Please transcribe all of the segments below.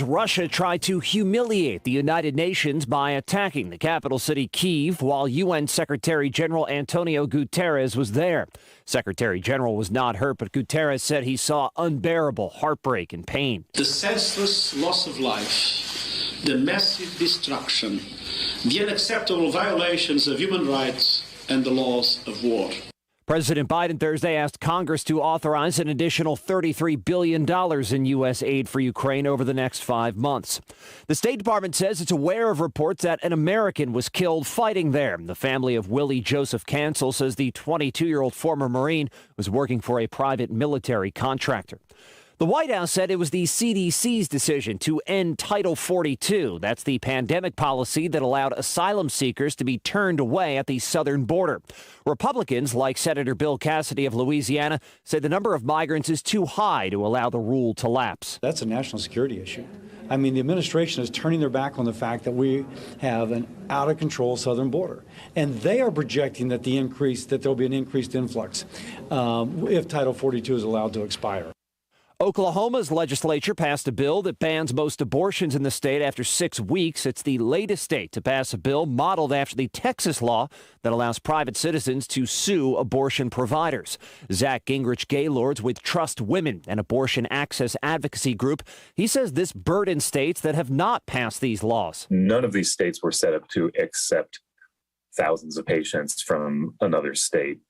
says Russia tried to humiliate the United Nations by attacking the capital city, Kyiv, while UN Secretary General Antonio Guterres was there. Secretary General was not hurt, but Guterres said he saw unbearable heartbreak and pain. The senseless loss of life, the massive destruction, the unacceptable violations of human rights and the laws of war. President Biden Thursday asked Congress to authorize an additional $33 billion in U.S. aid for Ukraine over the next 5 months. The State Department says it's aware of reports that an American was killed fighting there. The family of Willie Joseph Cancel says the 22-year-old former Marine was working for a private military contractor. The White House said it was the CDC's decision to end Title 42. That's the pandemic policy that allowed asylum seekers to be turned away at the southern border. Republicans, like Senator Bill Cassidy of Louisiana, say the number of migrants is too high to allow the rule to lapse. That's a national security issue. I mean, the administration is turning their back on the fact that we have an out-of-control southern border. And they are projecting that there'll be an increased influx if Title 42 is allowed to expire. Oklahoma's legislature passed a bill that bans most abortions in the state after 6 weeks. It's the latest state to pass a bill modeled after the Texas law that allows private citizens to sue abortion providers. Zach Gingrich Gaylords with Trust Women, an abortion access advocacy group. He says this burdens states that have not passed these laws. None of these states were set up to accept thousands of patients from another state.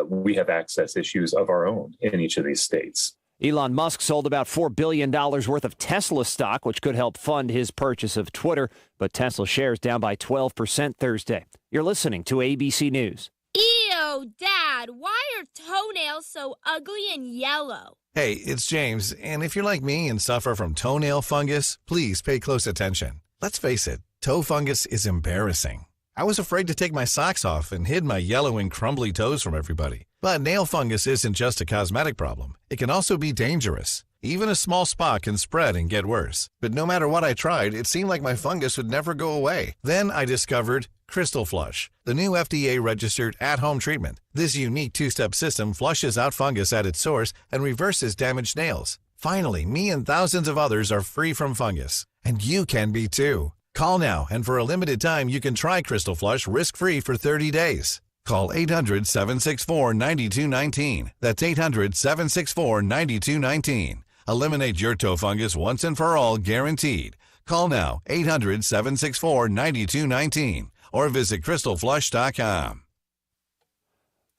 We have access issues of our own in each of these states. Elon Musk sold about $4 billion worth of Tesla stock, which could help fund his purchase of Twitter. But Tesla shares down by 12% Thursday. You're listening to ABC News. Ew, Dad, why are toenails so ugly and yellow? Hey, it's James, and if you're like me and suffer from toenail fungus, please pay close attention. Let's face it, toe fungus is embarrassing. I was afraid to take my socks off and hid my yellow and crumbly toes from everybody. But nail fungus isn't just a cosmetic problem. It can also be dangerous. Even a small spot can spread and get worse. But no matter what I tried, it seemed like my fungus would never go away. Then I discovered Crystal Flush, the new FDA-registered at-home treatment. This unique two-step system flushes out fungus at its source and reverses damaged nails. Finally, me and thousands of others are free from fungus. And you can be too. Call now, and for a limited time, you can try Crystal Flush risk-free for 30 days. Call 800-764-9219. That's 800-764-9219. Eliminate your toe fungus once and for all, guaranteed. Call now, 800-764-9219, or visit crystalflush.com.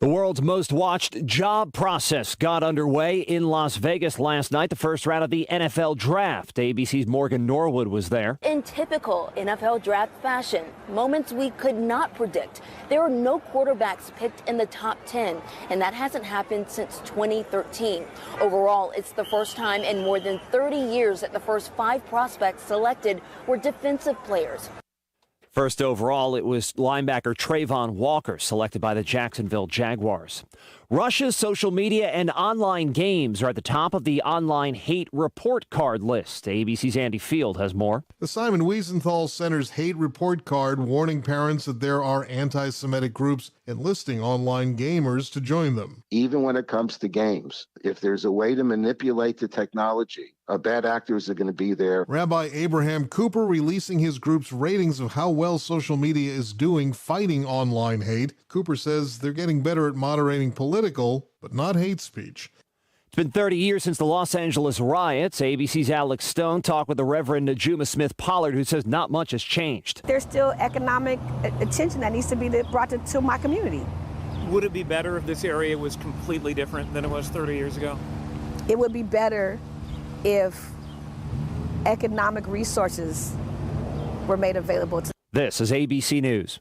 The world's most watched job process got underway in Las Vegas last night, the first round of the NFL Draft. ABC's Morgan Norwood was there. In typical NFL Draft fashion, moments we could not predict. There are no quarterbacks picked in the top 10, and that hasn't happened since 2013. Overall, it's the first time in more than 30 years that the first 5 prospects selected were defensive players. First overall, it was linebacker Trayvon Walker, selected by the Jacksonville Jaguars. Russia's social media and online games are at the top of the online hate report card list. ABC's Andy Field has more. The Simon Wiesenthal Center's hate report card warning parents that there are anti-Semitic groups enlisting online gamers to join them. Even when it comes to games, if there's a way to manipulate the technology, bad actors are going to be there. Rabbi Abraham Cooper releasing his group's ratings of how well social media is doing fighting online hate. Cooper says they're getting better at moderating political, but not hate speech. It's been 30 years since the Los Angeles riots. ABC's Alex Stone talked with the Reverend Najuma Smith Pollard, who says not much has changed. There's still economic attention that needs to be brought to my community. Would it be better if this area was completely different than it was 30 years ago? It would be better if economic resources were made available to. This is ABC News.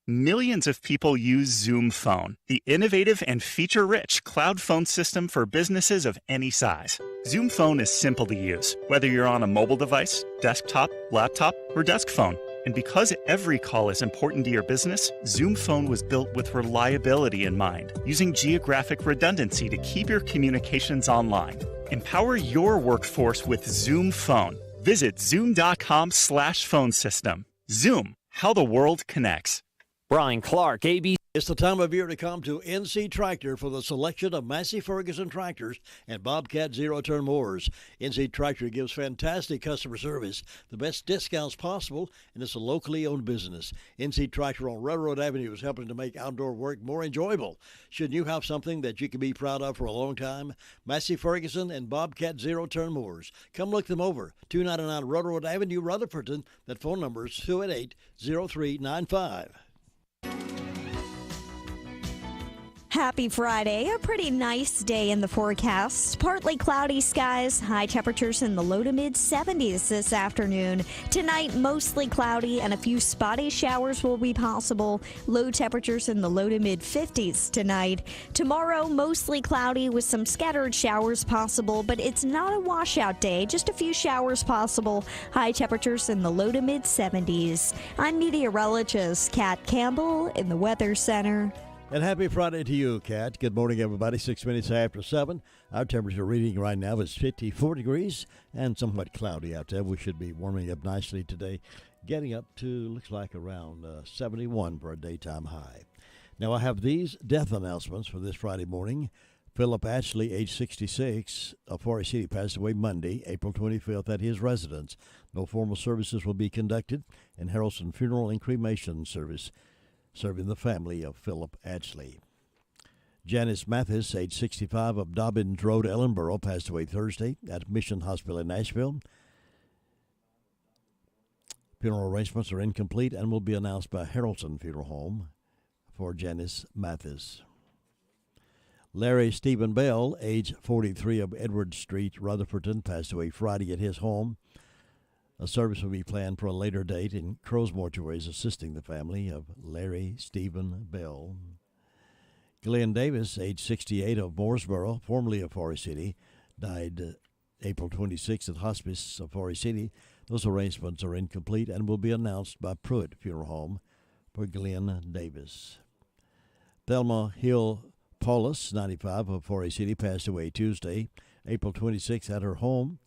Millions of people use Zoom Phone, the innovative and feature-rich cloud phone system for businesses of any size. Zoom Phone is simple to use, whether you're on a mobile device, desktop, laptop, or desk phone. And because every call is important to your business, Zoom Phone was built with reliability in mind, using geographic redundancy to keep your communications online. Empower your workforce with Zoom Phone. Visit zoom.com/phone system. Zoom, how the world connects. Brian Clark, ABC. It's the time of year to come to NC Tractor for the selection of Massey Ferguson tractors and Bobcat zero-turn mowers. NC Tractor gives fantastic customer service, the best discounts possible, and it's a locally owned business. NC Tractor on Railroad Avenue is helping to make outdoor work more enjoyable. Should you have something that you can be proud of for a long time? Massey Ferguson and Bobcat zero-turn mowers. Come look them over. 299 Railroad Avenue, Rutherford. That phone number is 288-0395. Happy Friday. A pretty nice day in the forecast. Partly cloudy skies, high temperatures in the low to mid 70s this afternoon. Tonight, mostly cloudy and a few spotty showers will be possible. Low temperatures in the low to mid 50s tonight. Tomorrow, mostly cloudy with some scattered showers possible, but it's not a washout day. Just a few showers possible. High temperatures in the low to mid 70s. I'm meteorologist Kat Campbell in the Weather Center. And happy Friday to you, Kat. Good morning, everybody. 6 minutes after 7. Our temperature reading right now is 54 degrees and somewhat cloudy out there. We should be warming up nicely today, getting up to, looks like, around 71 for a daytime high. Now, I have these death announcements for this Friday morning. Philip Ashley, age 66, of Forest City, passed away Monday, April 25th, at his residence. No formal services will be conducted, and Harrelson Funeral and Cremation Service serving the family of Philip Ashley. Janice Mathis, age 65, of Dobbins Road, Ellenboro, passed away Thursday at Mission Hospital in Nashville. Funeral arrangements are incomplete and will be announced by Harrelson Funeral Home for Janice Mathis. Larry Stephen Bell, age 43, of Edward Street, Rutherford, passed away Friday at his home. A service will be planned for a later date, and Crow's Mortuary is assisting the family of Larry Stephen Bell. Glenn Davis, age 68, of Mooresboro, formerly of Forest City, died April 26th at Hospice of Forest City. Those arrangements are incomplete and will be announced by Pruitt Funeral Home for Glenn Davis. Thelma Hill Paulus, 95, of Forest City, passed away Tuesday, April 26th at her home.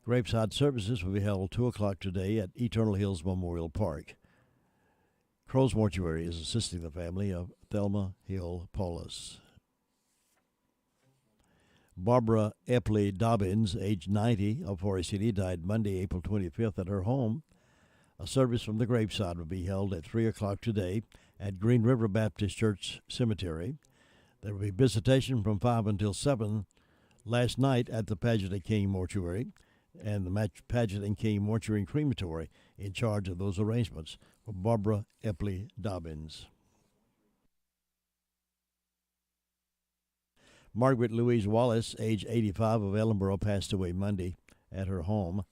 Graveside services will be held 2 o'clock today at Eternal Hills Memorial Park. Crow's Mortuary is assisting the family of Thelma Hill Paulus. Barbara Epley Dobbins, age 90, of Forest City, died Monday, April 25th at her home. A service from the graveside will be held at 3 o'clock today at Green River Baptist Church Cemetery. There will be visitation from 5 until 7 last night at the Paget and King Mortuary, and the Paget and King Mortuary and Crematory in charge of those arrangements for Barbara Epley Dobbins. Margaret Louise Wallace, age 85, of Ellenboro, passed away Monday at her home.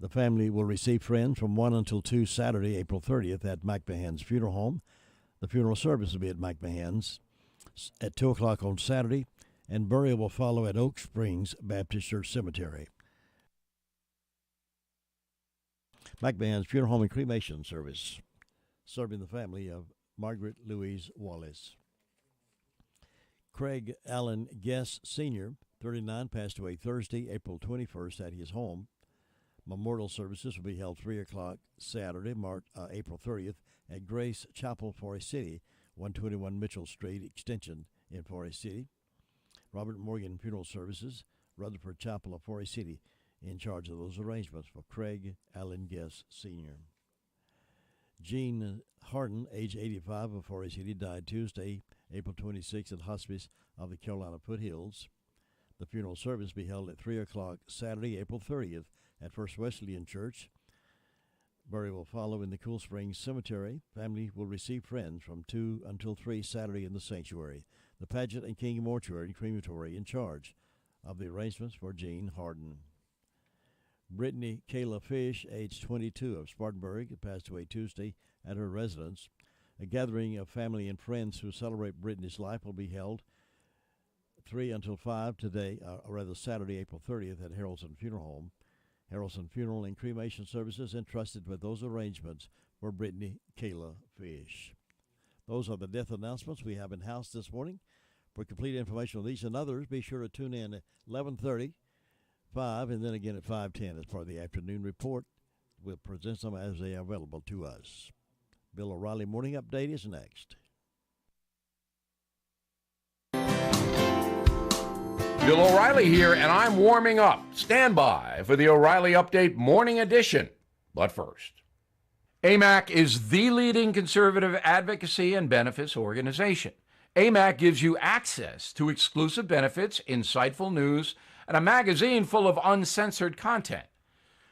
The family will receive friends from 1 until 2 Saturday, April 30th at McMahon's Funeral Home. The funeral service will be at McMahon's at 2 o'clock on Saturday, and burial will follow at Oak Springs Baptist Church Cemetery. McMahon's Funeral Home and Cremation Service, serving the family of Margaret Louise Wallace. Craig Allen Guess Sr., 39, passed away Thursday, April 21st at his home. Memorial services will be held 3 o'clock Saturday, April 30th at Grace Chapel, Forest City, 121 Mitchell Street, Extension in Forest City. Robert Morgan Funeral Services, Rutherford Chapel of Forest City, in charge of those arrangements for Craig Allen Guess Sr. Gene Harden, age 85, of Forest City, died Tuesday, April 26th at Hospice of the Carolina Foothills. The funeral service will be held at 3 o'clock Saturday, April 30th at First Wesleyan Church. Burial will follow in the Cool Springs Cemetery. Family will receive friends from 2 until 3 Saturday in the sanctuary. The Paget and King Mortuary and Crematory in charge of the arrangements for Gene Harden. Brittany Kayla Fish, age 22, of Spartanburg, passed away Tuesday at her residence. A gathering of family and friends who celebrate Brittany's life will be held 3 until 5 today, Saturday, April 30th at Harrelson Funeral Home. Harrelson Funeral and Cremation Services entrusted with those arrangements for Brittany Kayla Fish. Those are the death announcements we have in-house this morning. For complete information on these and others, be sure to tune in at 11:30, 5, and then again at 5:10 as part of the afternoon report. We'll present them as they are available to us. Bill O'Reilly Morning Update is next. Bill O'Reilly here, and I'm warming up. Stand by for the O'Reilly Update Morning Edition. But first, AMAC is the leading conservative advocacy and benefits organization. AMAC gives you access to exclusive benefits, insightful news, and a magazine full of uncensored content.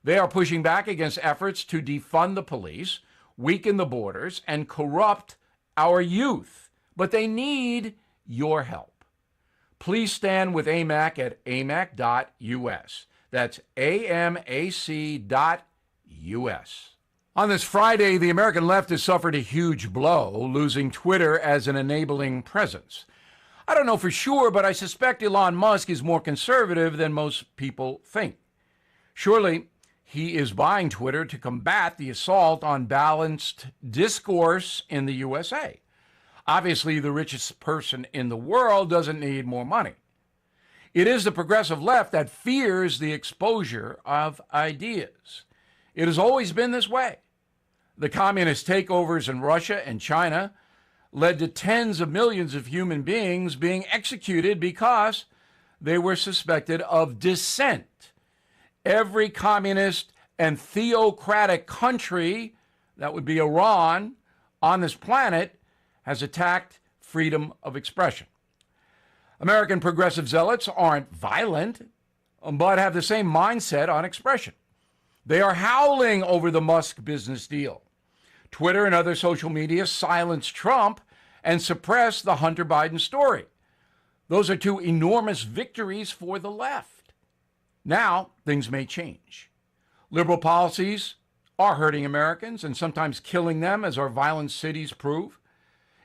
They are pushing back against efforts to defund the police, weaken the borders, and corrupt our youth. But they need your help. Please stand with AMAC at amac.us. That's amac.us. On this Friday, the American left has suffered a huge blow, losing Twitter as an enabling presence. I don't know for sure, but I suspect Elon Musk is more conservative than most people think. Surely, he is buying Twitter to combat the assault on balanced discourse in the USA. Obviously, the richest person in the world doesn't need more money. It is the progressive left that fears the exposure of ideas. It has always been this way. The communist takeovers in Russia and China led to tens of millions of human beings being executed because they were suspected of dissent. Every communist and theocratic country, that would be Iran, on this planet has attacked freedom of expression. American progressive zealots aren't violent, but have the same mindset on expression. They are howling over the Musk business deal. Twitter and other social media silence Trump and suppress the Hunter Biden story. Those are two enormous victories for the left. Now, things may change. Liberal policies are hurting Americans and sometimes killing them, as our violent cities prove.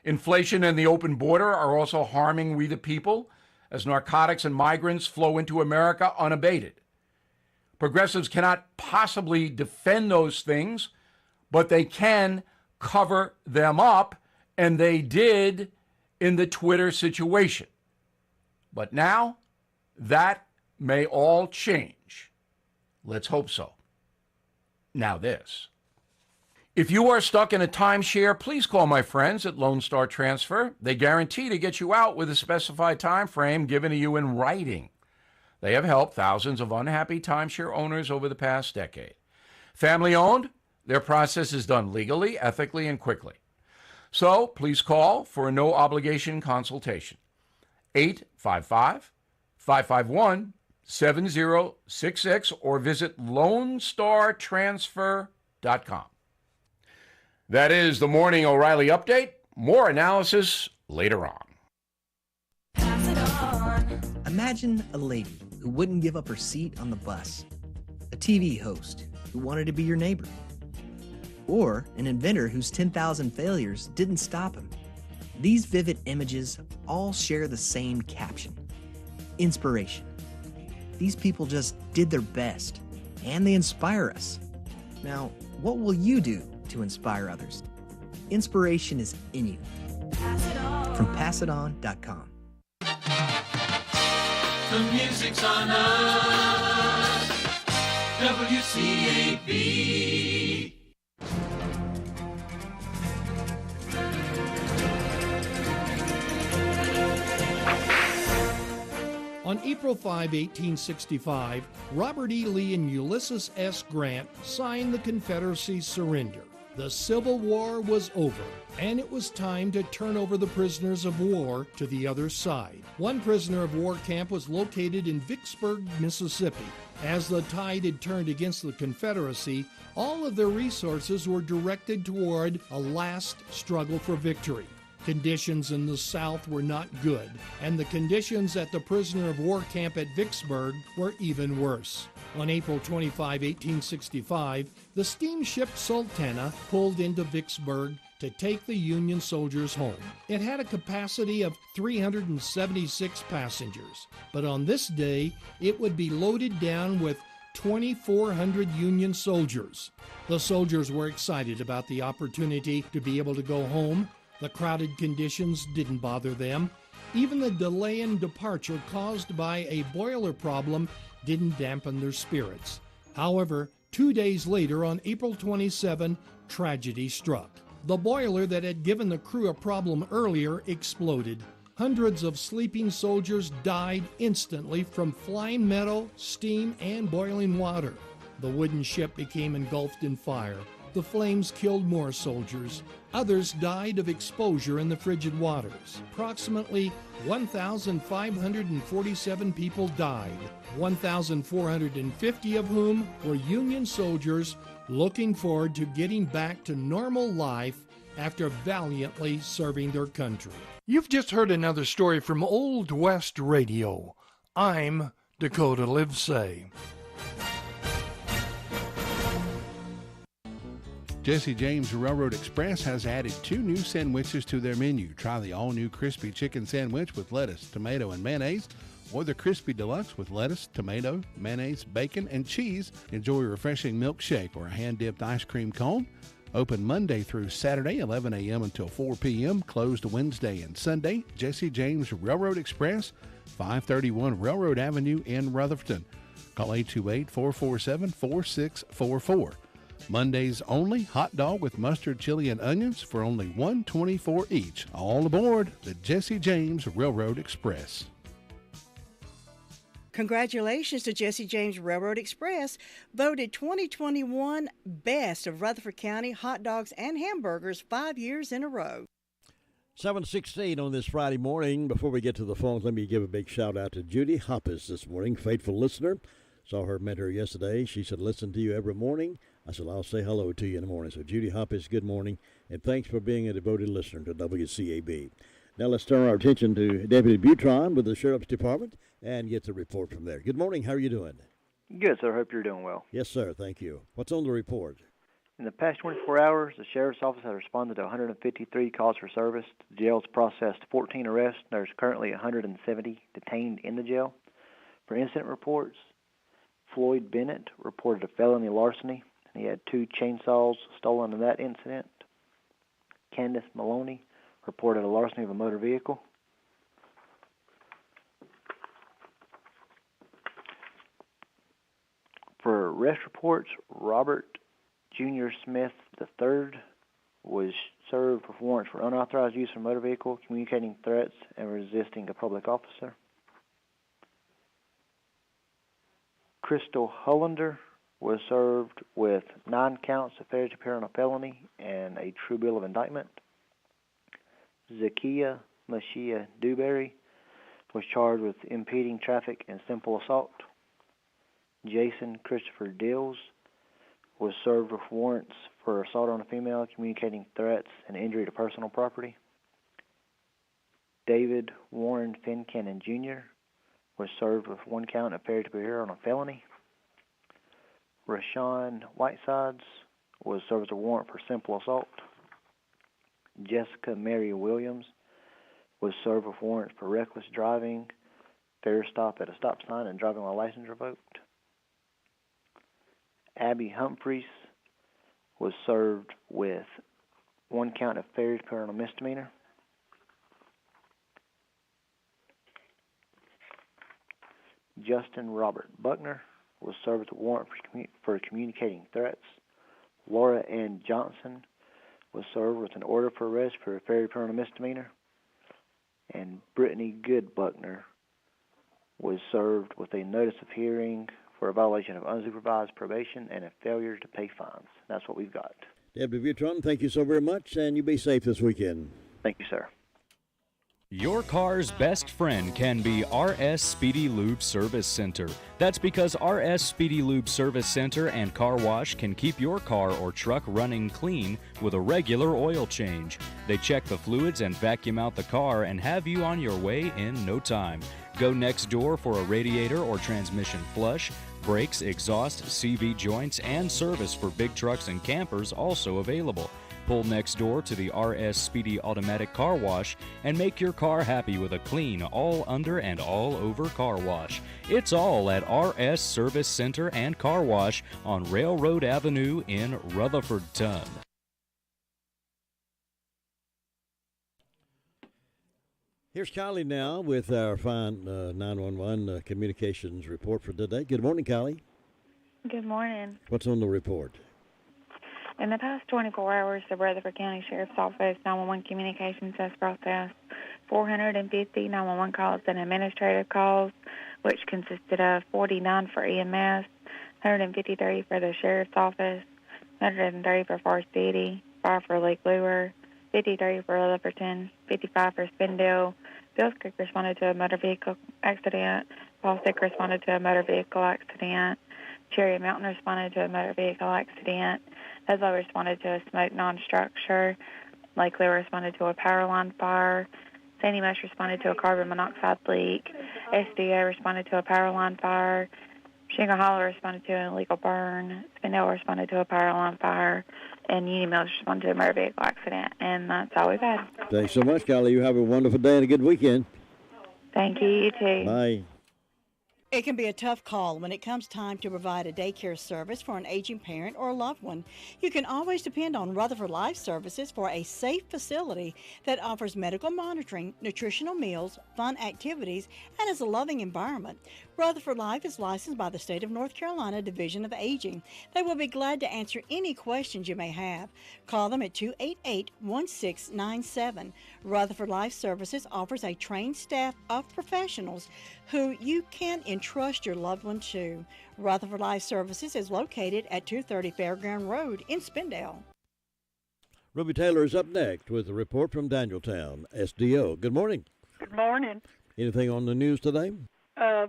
Inflation and the open border are also harming we the people, as narcotics and migrants flow into America unabated. Progressives cannot possibly defend those things, but they can cover them up, and they did in the Twitter situation. But now, that may all change. Let's hope so. Now this. If you are stuck in a timeshare, please call my friends at Lone Star Transfer. They guarantee to get you out with a specified time frame given to you in writing. They have helped thousands of unhappy timeshare owners over the past decade. Family owned, their process is done legally, ethically, and quickly. So please call for a no-obligation consultation. 855-551-7066 or visit LoneStarTransfer.com. That is the Morning O'Reilly Update. More analysis later on. Imagine a lady who wouldn't give up her seat on the bus, a TV host who wanted to be your neighbor, or an inventor whose 10,000 failures didn't stop him. These vivid images all share the same caption: inspiration. These people just did their best, and they inspire us. Now, what will you do to inspire others? Inspiration is in you. From PassItOn.com. The music's on us. WCAB. On April 5, 1865, Robert E. Lee and Ulysses S. Grant signed the Confederacy's surrender. The Civil War was over, and it was time to turn over the prisoners of war to the other side. One prisoner of war camp was located in Vicksburg, Mississippi. As the tide had turned against the Confederacy, all of their resources were directed toward a last struggle for victory. Conditions in the South were not good, and the conditions at the prisoner of war camp at Vicksburg were even worse. On April 25, 1865, the steamship Sultana pulled into Vicksburg to take the Union soldiers home. It had a capacity of 376 passengers, but on this day, it would be loaded down with 2,400 Union soldiers. The soldiers were excited about the opportunity to be able to go home. The crowded conditions didn't bother them. Even the delay in departure caused by a boiler problem didn't dampen their spirits. However, 2 days later, on April 27, tragedy struck. The boiler that had given the crew a problem earlier exploded. Hundreds of sleeping soldiers died instantly from flying metal, steam, and boiling water. The wooden ship became engulfed in fire. The flames killed more soldiers. Others died of exposure in the frigid waters. Approximately 1,547 people died, 1,450 of whom were Union soldiers looking forward to getting back to normal life after valiantly serving their country. You've just heard another story from Old West Radio. I'm Dakota Livesay. Jesse James Railroad Express has added 2 new sandwiches to their menu. Try the all-new crispy chicken sandwich with lettuce, tomato, and mayonnaise, or the crispy deluxe with lettuce, tomato, mayonnaise, bacon, and cheese. Enjoy a refreshing milkshake or a hand-dipped ice cream cone. Open Monday through Saturday, 11 a.m. until 4 p.m. Closed Wednesday and Sunday. Jesse James Railroad Express, 531 Railroad Avenue in Rutherford. Call 828-447-4644. Mondays only, hot dog with mustard, chili, and onions for only $1.24 each. All aboard the Jesse James Railroad Express. Congratulations to Jesse James Railroad Express, voted 2021 Best of Rutherford County hot dogs and hamburgers 5 years in a row. 7:16 on this Friday morning. Before we get to the phones, let me give a big shout out to Judy Hoppus this morning, faithful listener. Saw her, met her yesterday. She said, listen to you every morning. I said, I'll say hello to you in the morning. So Judy Hoppus, good morning, and thanks for being a devoted listener to WCAB. Now let's turn our attention to Deputy Butron with the Sheriff's Department and get the report from there. Good morning. How are you doing? Good, sir. Hope you're doing well. Yes, sir. Thank you. What's on the report? In the past 24 hours, the Sheriff's Office has responded to 153 calls for service. The jail's processed 14 arrests. There's currently 170 detained in the jail. For incident reports, Floyd Bennett reported a felony larceny. He had 2 chainsaws stolen in that incident. Candace Maloney reported a larceny of a motor vehicle. For arrest reports, Robert Jr. Smith III was served with warrants for unauthorized use of a motor vehicle, communicating threats, and resisting a public officer. Crystal Hollander was served with 9 counts of failure to appear on a felony and a true bill of indictment. Zakiya Mashia Dewberry was charged with impeding traffic and simple assault. Jason Christopher Dills was served with warrants for assault on a female, communicating threats and injury to personal property. David Warren Fincannon Jr. was served with 1 count of failure to appear on a felony. Rashawn Whitesides was served with a warrant for simple assault. Jessica Mary Williams was served with warrants for reckless driving, fair stop at a stop sign, and driving while license revoked. Abby Humphreys was served with 1 count of failure to appear on a misdemeanor. Justin Robert Buckner was served with a warrant for communicating threats. Laura Ann Johnson was served with an order for arrest for a failure to appear on a misdemeanor. And Brittany Good Buckner was served with a notice of hearing for a violation of unsupervised probation and a failure to pay fines. That's what we've got. Deputy Butron, thank you so very much, and you be safe this weekend. Thank you, sir. Your car's best friend can be RS Speedy Lube Service Center. That's because RS Speedy Lube Service Center and Car Wash can keep your car or truck running clean with a regular oil change. They check the fluids and vacuum out the car and have you on your way in no time. Go next door for a radiator or transmission flush, brakes, exhaust, CV joints, and service for big trucks and campers also available. Pull next door to the RS Speedy Automatic Car Wash and make your car happy with a clean, all under and all over car wash. It's all at RS Service Center and Car Wash on Railroad Avenue in Rutherford-Ton. Here's Kylie now with our fine 911 communications report for today. Good morning, Kylie. Good morning. What's on the report? In the past 24 hours, the Rutherford County Sheriff's Office 911 communications has processed 450 911 calls and administrative calls, which consisted of 49 for EMS, 153 for the Sheriff's Office, 130 for Forest City, 5 for Lake Lure, 53 for Rutherford, 55 for Spindale. Bills Creek responded to a motor vehicle accident. Bostic responded to a motor vehicle accident. Cherry Mountain responded to a motor vehicle accident. Hairball responded to a smoke non-structure. Lake Lure responded to a power line fire. Sandy Mush responded to a carbon monoxide leak. SDA responded to a power line fire. Shingle Hollow responded to an illegal burn. Spindale responded to a power line fire. And Union Mills responded to a motor vehicle accident. And that's all we've had. Thanks so much, Kylie. You have a wonderful day and a good weekend. Thank you. You too. Bye. It can be a tough call when it comes time to provide a daycare service for an aging parent or a loved one. You can always depend on Rutherford Life Services for a safe facility that offers medical monitoring, nutritional meals, fun activities, and is a loving environment. Rutherford Life is licensed by the State of North Carolina Division of Aging. They will be glad to answer any questions you may have. Call them at 288-1697. Rutherford Life Services offers a trained staff of professionals who you can entrust your loved one to. Rutherford Life Services is located at 230 Fairground Road in Spindale. Ruby Taylor is up next with a report from Danieltown, SDO. Good morning. Good morning. Anything on the news today?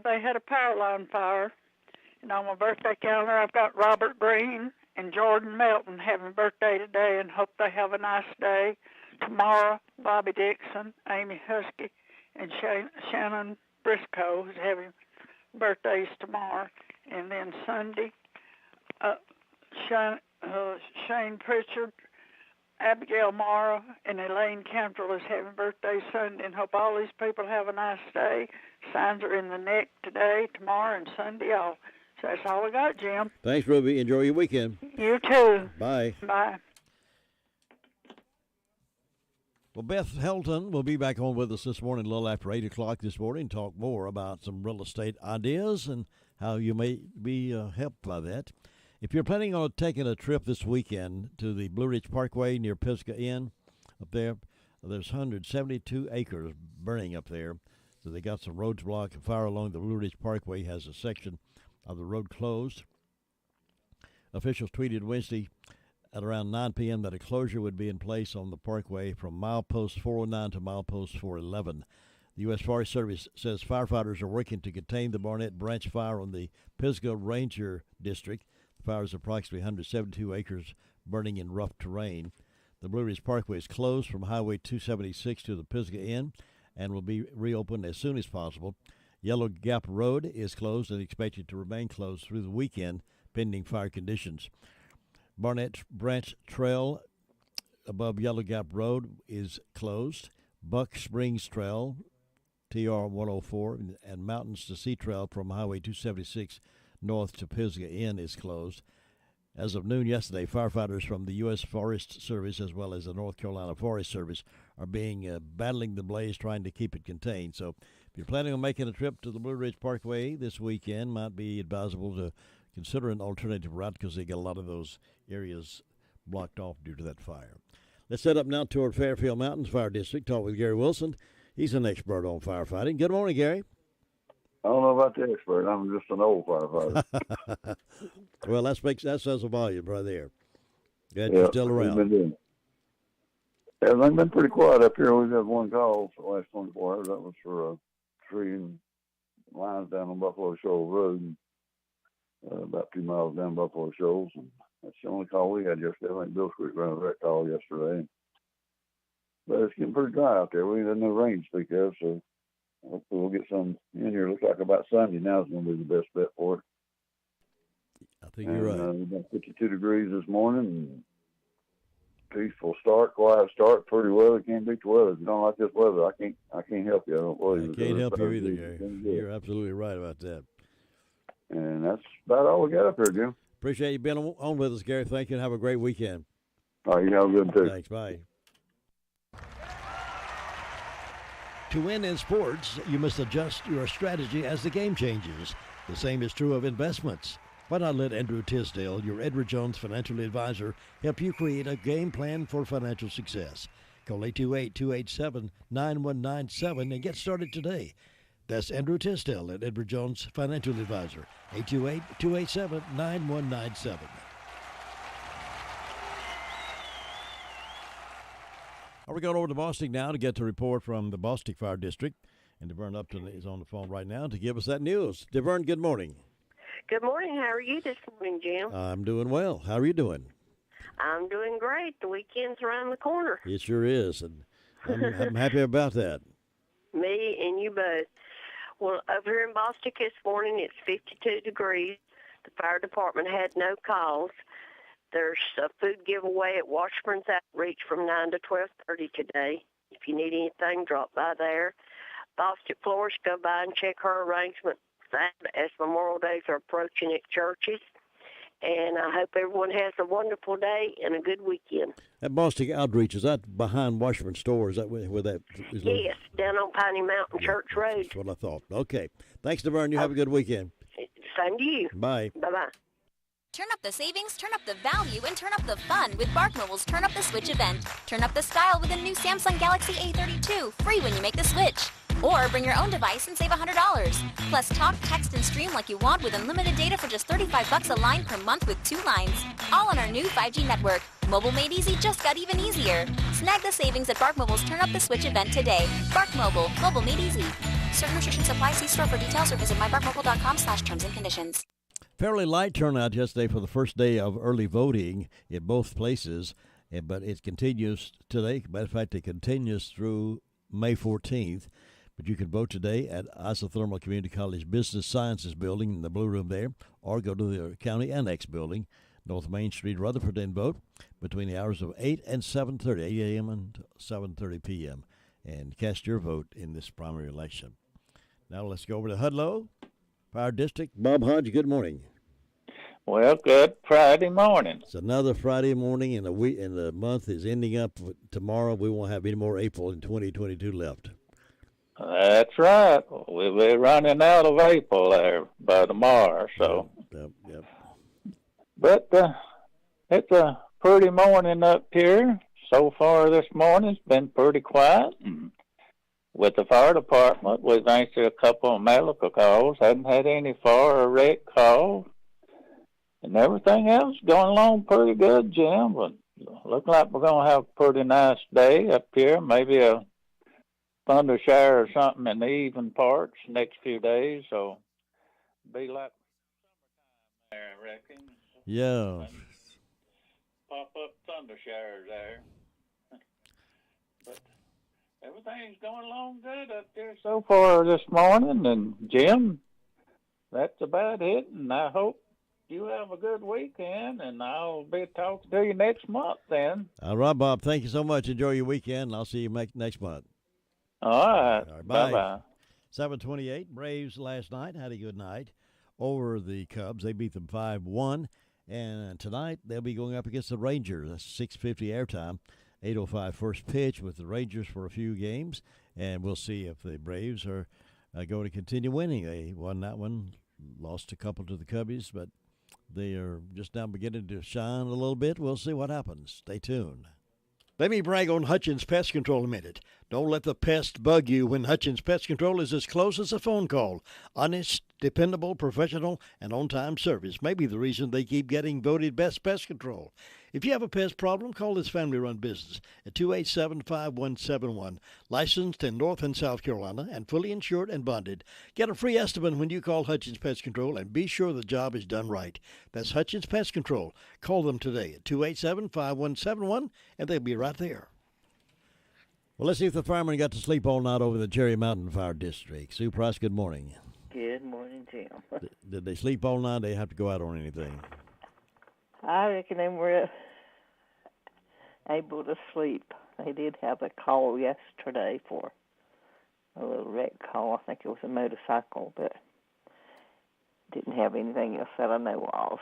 They had a power line fire, and on my birthday calendar I've got Robert Green and Jordan Melton having birthday today, and hope they have a nice day. Tomorrow, Bobby Dixon, Amy Husky, and Shannon Briscoe is having birthdays tomorrow. And then Sunday, Shane Pritchard, Abigail Morrow, and Elaine Cantrell is having birthdays Sunday, and hope all these people have a nice day. Signs are in the neck today, tomorrow, and Sunday off. So that's all I got, Jim. Thanks, Ruby. Enjoy your weekend. You too. Bye. Bye. Well, Beth Helton will be back on with us this morning, a little after 8 o'clock this morning, talk more about some real estate ideas and how you may be helped by that. If you're planning on taking a trip this weekend to the Blue Ridge Parkway near Pisgah Inn up there, there's 172 acres burning up there. So they got some roads blocked. A fire along the Blue Ridge Parkway has a section of the road closed. Officials tweeted Wednesday at around 9 p.m. that a closure would be in place on the parkway from milepost 409 to milepost 411. The U.S. Forest Service says firefighters are working to contain the Barnett Branch fire on the Pisgah Ranger District. The fire is approximately 172 acres burning in rough terrain. The Blue Ridge Parkway is closed from Highway 276 to the Pisgah Inn and will be reopened as soon as possible. Yellow Gap Road is closed and expected to remain closed through the weekend pending fire conditions. Barnett Branch Trail above Yellow Gap Road is closed. Buck Springs Trail, TR 104, and Mountains to Sea Trail from Highway 276 north to Pisgah Inn is closed. As of noon yesterday, firefighters from the U.S. Forest Service as well as the North Carolina Forest Service are battling the blaze, trying to keep it contained. So if you're planning on making a trip to the Blue Ridge Parkway this weekend, might be advisable to consider an alternative route because they get a lot of those areas blocked off due to that fire. Let's head up now toward Fairfield Mountains Fire District. Talk with Gary Wilson. He's an expert on firefighting. Good morning, Gary. I don't know about the expert. I'm just an old firefighter. Well, that says a volume right there. Glad you're still around. Everything's been pretty quiet up here. We've had one call for the last 24 hours. That was for a tree and lines down on Buffalo Shoals Road, about 2 miles down Buffalo Shoals. And that's the only call we had yesterday. I think Bill Creek ran a direct call yesterday. But it's getting pretty dry out there. We had no rain to speak of, so hopefully we'll get some in here. Looks like about Sunday now is going to be the best bet for it. I think you're right. We've got 52 degrees this morning. And peaceful start, quiet start, pretty weather. Can't beat the weather. If you don't like this weather, I can't help you. I don't believe it. I can't help you either, Gary. You're absolutely right about that. And that's about all we got up here, Jim. Appreciate you being on with us, Gary. Thank you, and have a great weekend. All right, you have a good too. Thanks. Bye. To win in sports, you must adjust your strategy as the game changes. The same is true of investments. Why not let Andrew Tisdale, your Edward Jones financial advisor, help you create a game plan for financial success? Call 828-287-9197 and get started today. That's Andrew Tisdale at Edward Jones Financial Advisor, 828-287-9197. We're going over to Bostic now to get the report from the Bostic Fire District. And DeVern Upton is on the phone right now to give us that news. DeVern, good morning. Good morning. How are you this morning, Jim? I'm doing well. How are you doing? I'm doing great. The weekend's around the corner. It sure is, and I'm happy about that. Me and you both. Well, over here in Bostic this morning, it's 52 degrees. The fire department had no calls. There's a food giveaway at Washburn's Outreach from 9 to 12:30 today. If you need anything, drop by there. Bostic Florist, go by and check her arrangement as Memorial Days are approaching at churches. And I hope everyone has a wonderful day and a good weekend. That Bostic Outreach, is that behind Washburn Store? Is that where that is? Yes, down on Piney Mountain Church Road. That's what I thought. Okay. Thanks, DeVern. You have a good weekend. Same to you. Bye. Bye-bye. Turn up the savings, turn up the value, and turn up the fun with Bark Mobile's Turn Up the Switch event. Turn up the style with a new Samsung Galaxy A32, free when you make the switch. Or bring your own device and save $100. Plus talk, text, and stream like you want with unlimited data for just $35 a line per month with 2 lines. All on our new 5G network. Mobile made easy just got even easier. Snag the savings at Bark Mobile's Turn Up the Switch event today. Bark Mobile. Mobile made easy. Certain restrictions apply. See store for details or visit mybarkmobile.com/terms and conditions. Fairly light turnout yesterday for the first day of early voting in both places, but it continues today. Matter of fact, it continues through May 14th. But you can vote today at Isothermal Community College Business Sciences Building in the Blue Room there, or go to the County Annex Building, North Main Street, Rutherford, and vote between the hours of 8 and 7:30, 8 a.m. and 7:30 p.m., and cast your vote in this primary election. Now let's go over to Hudlow Fire District. Bob Hodge, good morning. Well, good Friday morning. It's another Friday morning, and the month is ending up tomorrow. We won't have any more April in 2022 left. That's right. We'll be running out of April there by tomorrow. So, Yep. But it's a pretty morning up here. So far this morning, it's been pretty quiet. With the fire department, we've answered a couple of medical calls. Hadn't had any fire or wreck calls. And everything else going along pretty good, Jim. But looking like we're going to have a pretty nice day up here. Maybe a thunder shower or something in the even parts next few days. So be like summertime there, I reckon. Yeah. Pop up thunder showers there. But everything's going along good up there so far this morning. And Jim, that's about it. And I hope you have a good weekend, and I'll be talking to you next month then. All right, Bob. Thank you so much. Enjoy your weekend, and I'll see you next month. All right. Bye. Bye-bye. 7:28. Braves last night had a good night over the Cubs. They beat them 5-1. And tonight they'll be going up against the Rangers. That's 6:50 airtime. 8:05 first pitch with the Rangers for a few games. And we'll see if the Braves are going to continue winning. They won that one, lost a couple to the Cubbies, but they are just now beginning to shine a little bit. We'll see what happens. Stay tuned. Let me brag on Hutchins Pest Control a minute. Don't let the pest bug you when Hutchins Pest Control is as close as a phone call. Honest, dependable, professional, and on-time service may be the reason they keep getting voted best pest control. If you have a pest problem, call this family-run business at 287-5171. Licensed in North and South Carolina and fully insured and bonded. Get a free estimate when you call Hutchins Pest Control and be sure the job is done right. That's Hutchins Pest Control. Call them today at 287-5171 and they'll be right there. Well, let's see if the firemen got to sleep all night over the Cherry Mountain Fire District. Sue Price, good morning. Good morning, Jim. Did they sleep all night? They have to go out on anything? I reckon they were able to sleep. They did have a call yesterday for a little wreck call. I think it was a motorcycle, but didn't have anything else that I know of.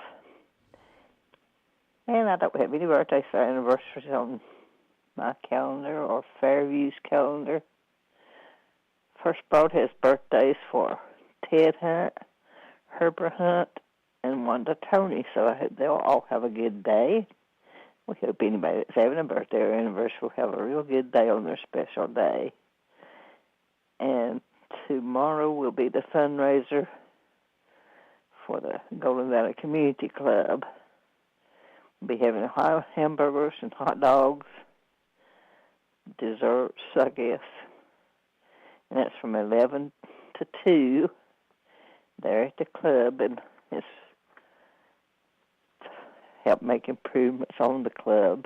And I don't have any birthdays or anniversaries on my calendar or Fairview's calendar. First part has birthdays for Ted Hunt, Herbert Hunt, and one to Tony. So I hope they'll all have a good day. We hope anybody that's having a birthday or anniversary will have a real good day on their special day. And tomorrow will be the fundraiser for the Golden Valley Community Club. We'll be having hamburgers and hot dogs, desserts, I guess. And that's from 11 to 2 there at the club, and it's to help make improvements on the club.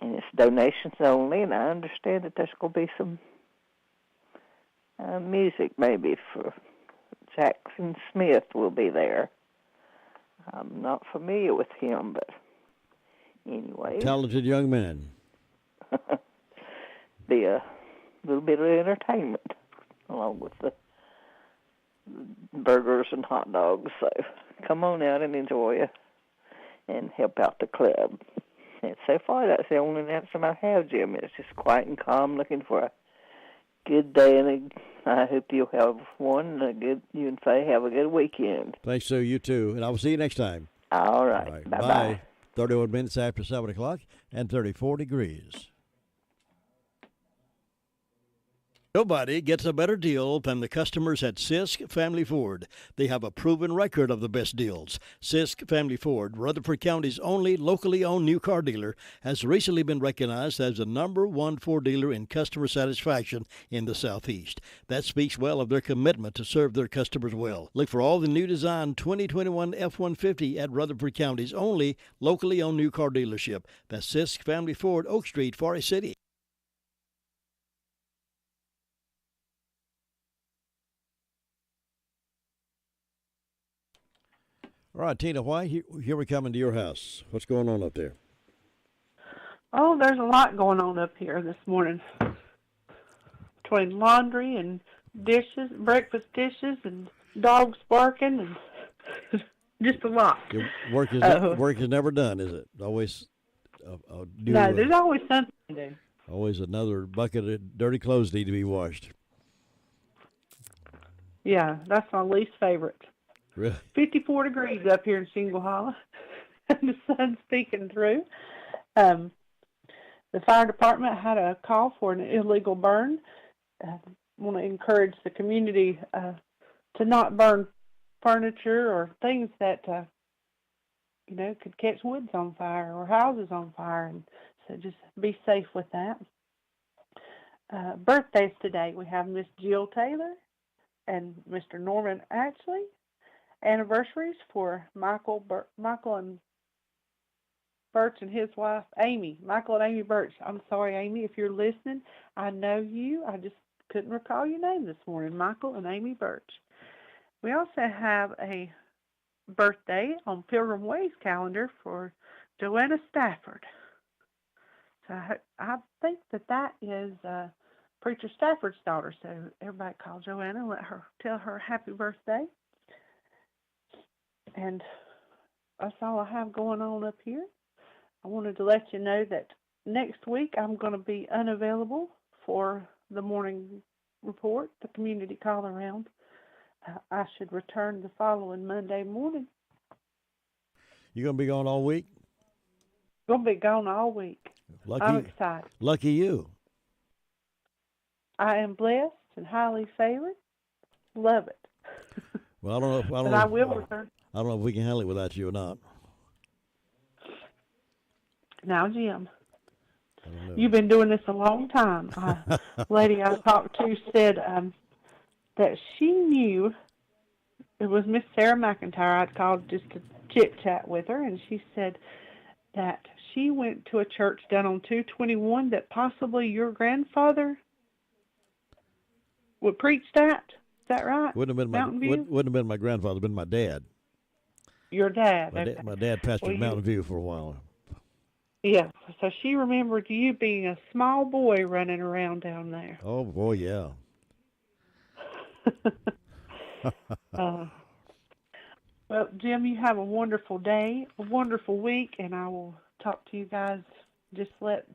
And it's donations only, and I understand that there's going to be some music maybe for Jackson Smith will be there. I'm not familiar with him, but anyway. Talented young man. Be a little bit of entertainment along with the burgers and hot dogs. So come on out and enjoy it and help out the club. And so far, that's the only announcement I have, Jim. It's just quiet and calm, looking for a good day, and I hope you'll have one. You and Faye have a good weekend. Thanks, Sue. You too. And I will see you next time. All right. Bye-bye. Bye. 31 minutes after 7 o'clock and 34 degrees. Nobody gets a better deal than the customers at Sisk Family Ford. They have a proven record of the best deals. Sisk Family Ford, Rutherford County's only locally owned new car dealer, has recently been recognized as the #1 Ford dealer in customer satisfaction in the Southeast. That speaks well of their commitment to serve their customers well. Look for all the new design 2021 F-150 at Rutherford County's only locally owned new car dealership. That's Sisk Family Ford, Oak Street, Forest City. All right, Tina, why here we coming to your house? What's going on up there? Oh, there's a lot going on up here this morning. Between laundry and dishes, breakfast dishes, and dogs barking, and just a lot. Your work is never done, is it? Always no, there's always something to do. Always another bucket of dirty clothes need to be washed. Yeah, that's my least favorite. Really? 54 degrees up here in Shingle Hollow, and the sun's peeking through. The fire department had a call for an illegal burn. I want to encourage the community to not burn furniture or things that could catch woods on fire or houses on fire, and so just be safe with that. Birthdays today, we have Miss Jill Taylor and Mr. Norman Ashley. Anniversaries for Michael and Birch and his wife, Amy. Michael and Amy Birch. I'm sorry, Amy, if you're listening. I know you. I just couldn't recall your name this morning. Michael and Amy Birch. We also have a birthday on Pilgrim Way's calendar for Joanna Stafford. So I think that is Preacher Stafford's daughter. So everybody call Joanna and tell her happy birthday. And that's all I have going on up here. I wanted to let you know that next week I'm going to be unavailable for the morning report, the community call around. I should return the following Monday morning. You going to be gone all week? Going to be gone all week. I'm excited. Lucky you. I am blessed and highly favored. Love it. Well, I don't know. I will return. I don't know if we can handle it without you or not. Now, Jim, you've been doing this a long time. A lady I talked to said that she knew it was Miss Sarah McIntyre. I'd called just to chit-chat with her, and she said that she went to a church down on 221 that possibly your grandfather would preach at. Is that right? Wouldn't have been my grandfather, been my dad. Your dad. My dad pastored Mountain View for a while. Yeah, so she remembered you being a small boy running around down there. Oh, boy, yeah. Well, Jim, you have a wonderful day, a wonderful week, and I will talk to you guys. Just let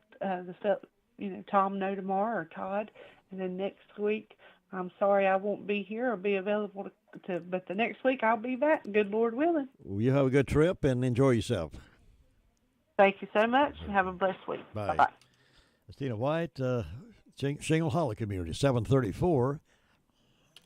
Tom know tomorrow, or Todd, and then next week, I'm sorry I won't be here. I'll be available to but the next week I'll be back, good Lord willing. Well, you have a good trip and enjoy yourself. Thank you so much. Have a blessed week. Bye. Bye-bye. Christina White, Shingle Hollow Community, 734.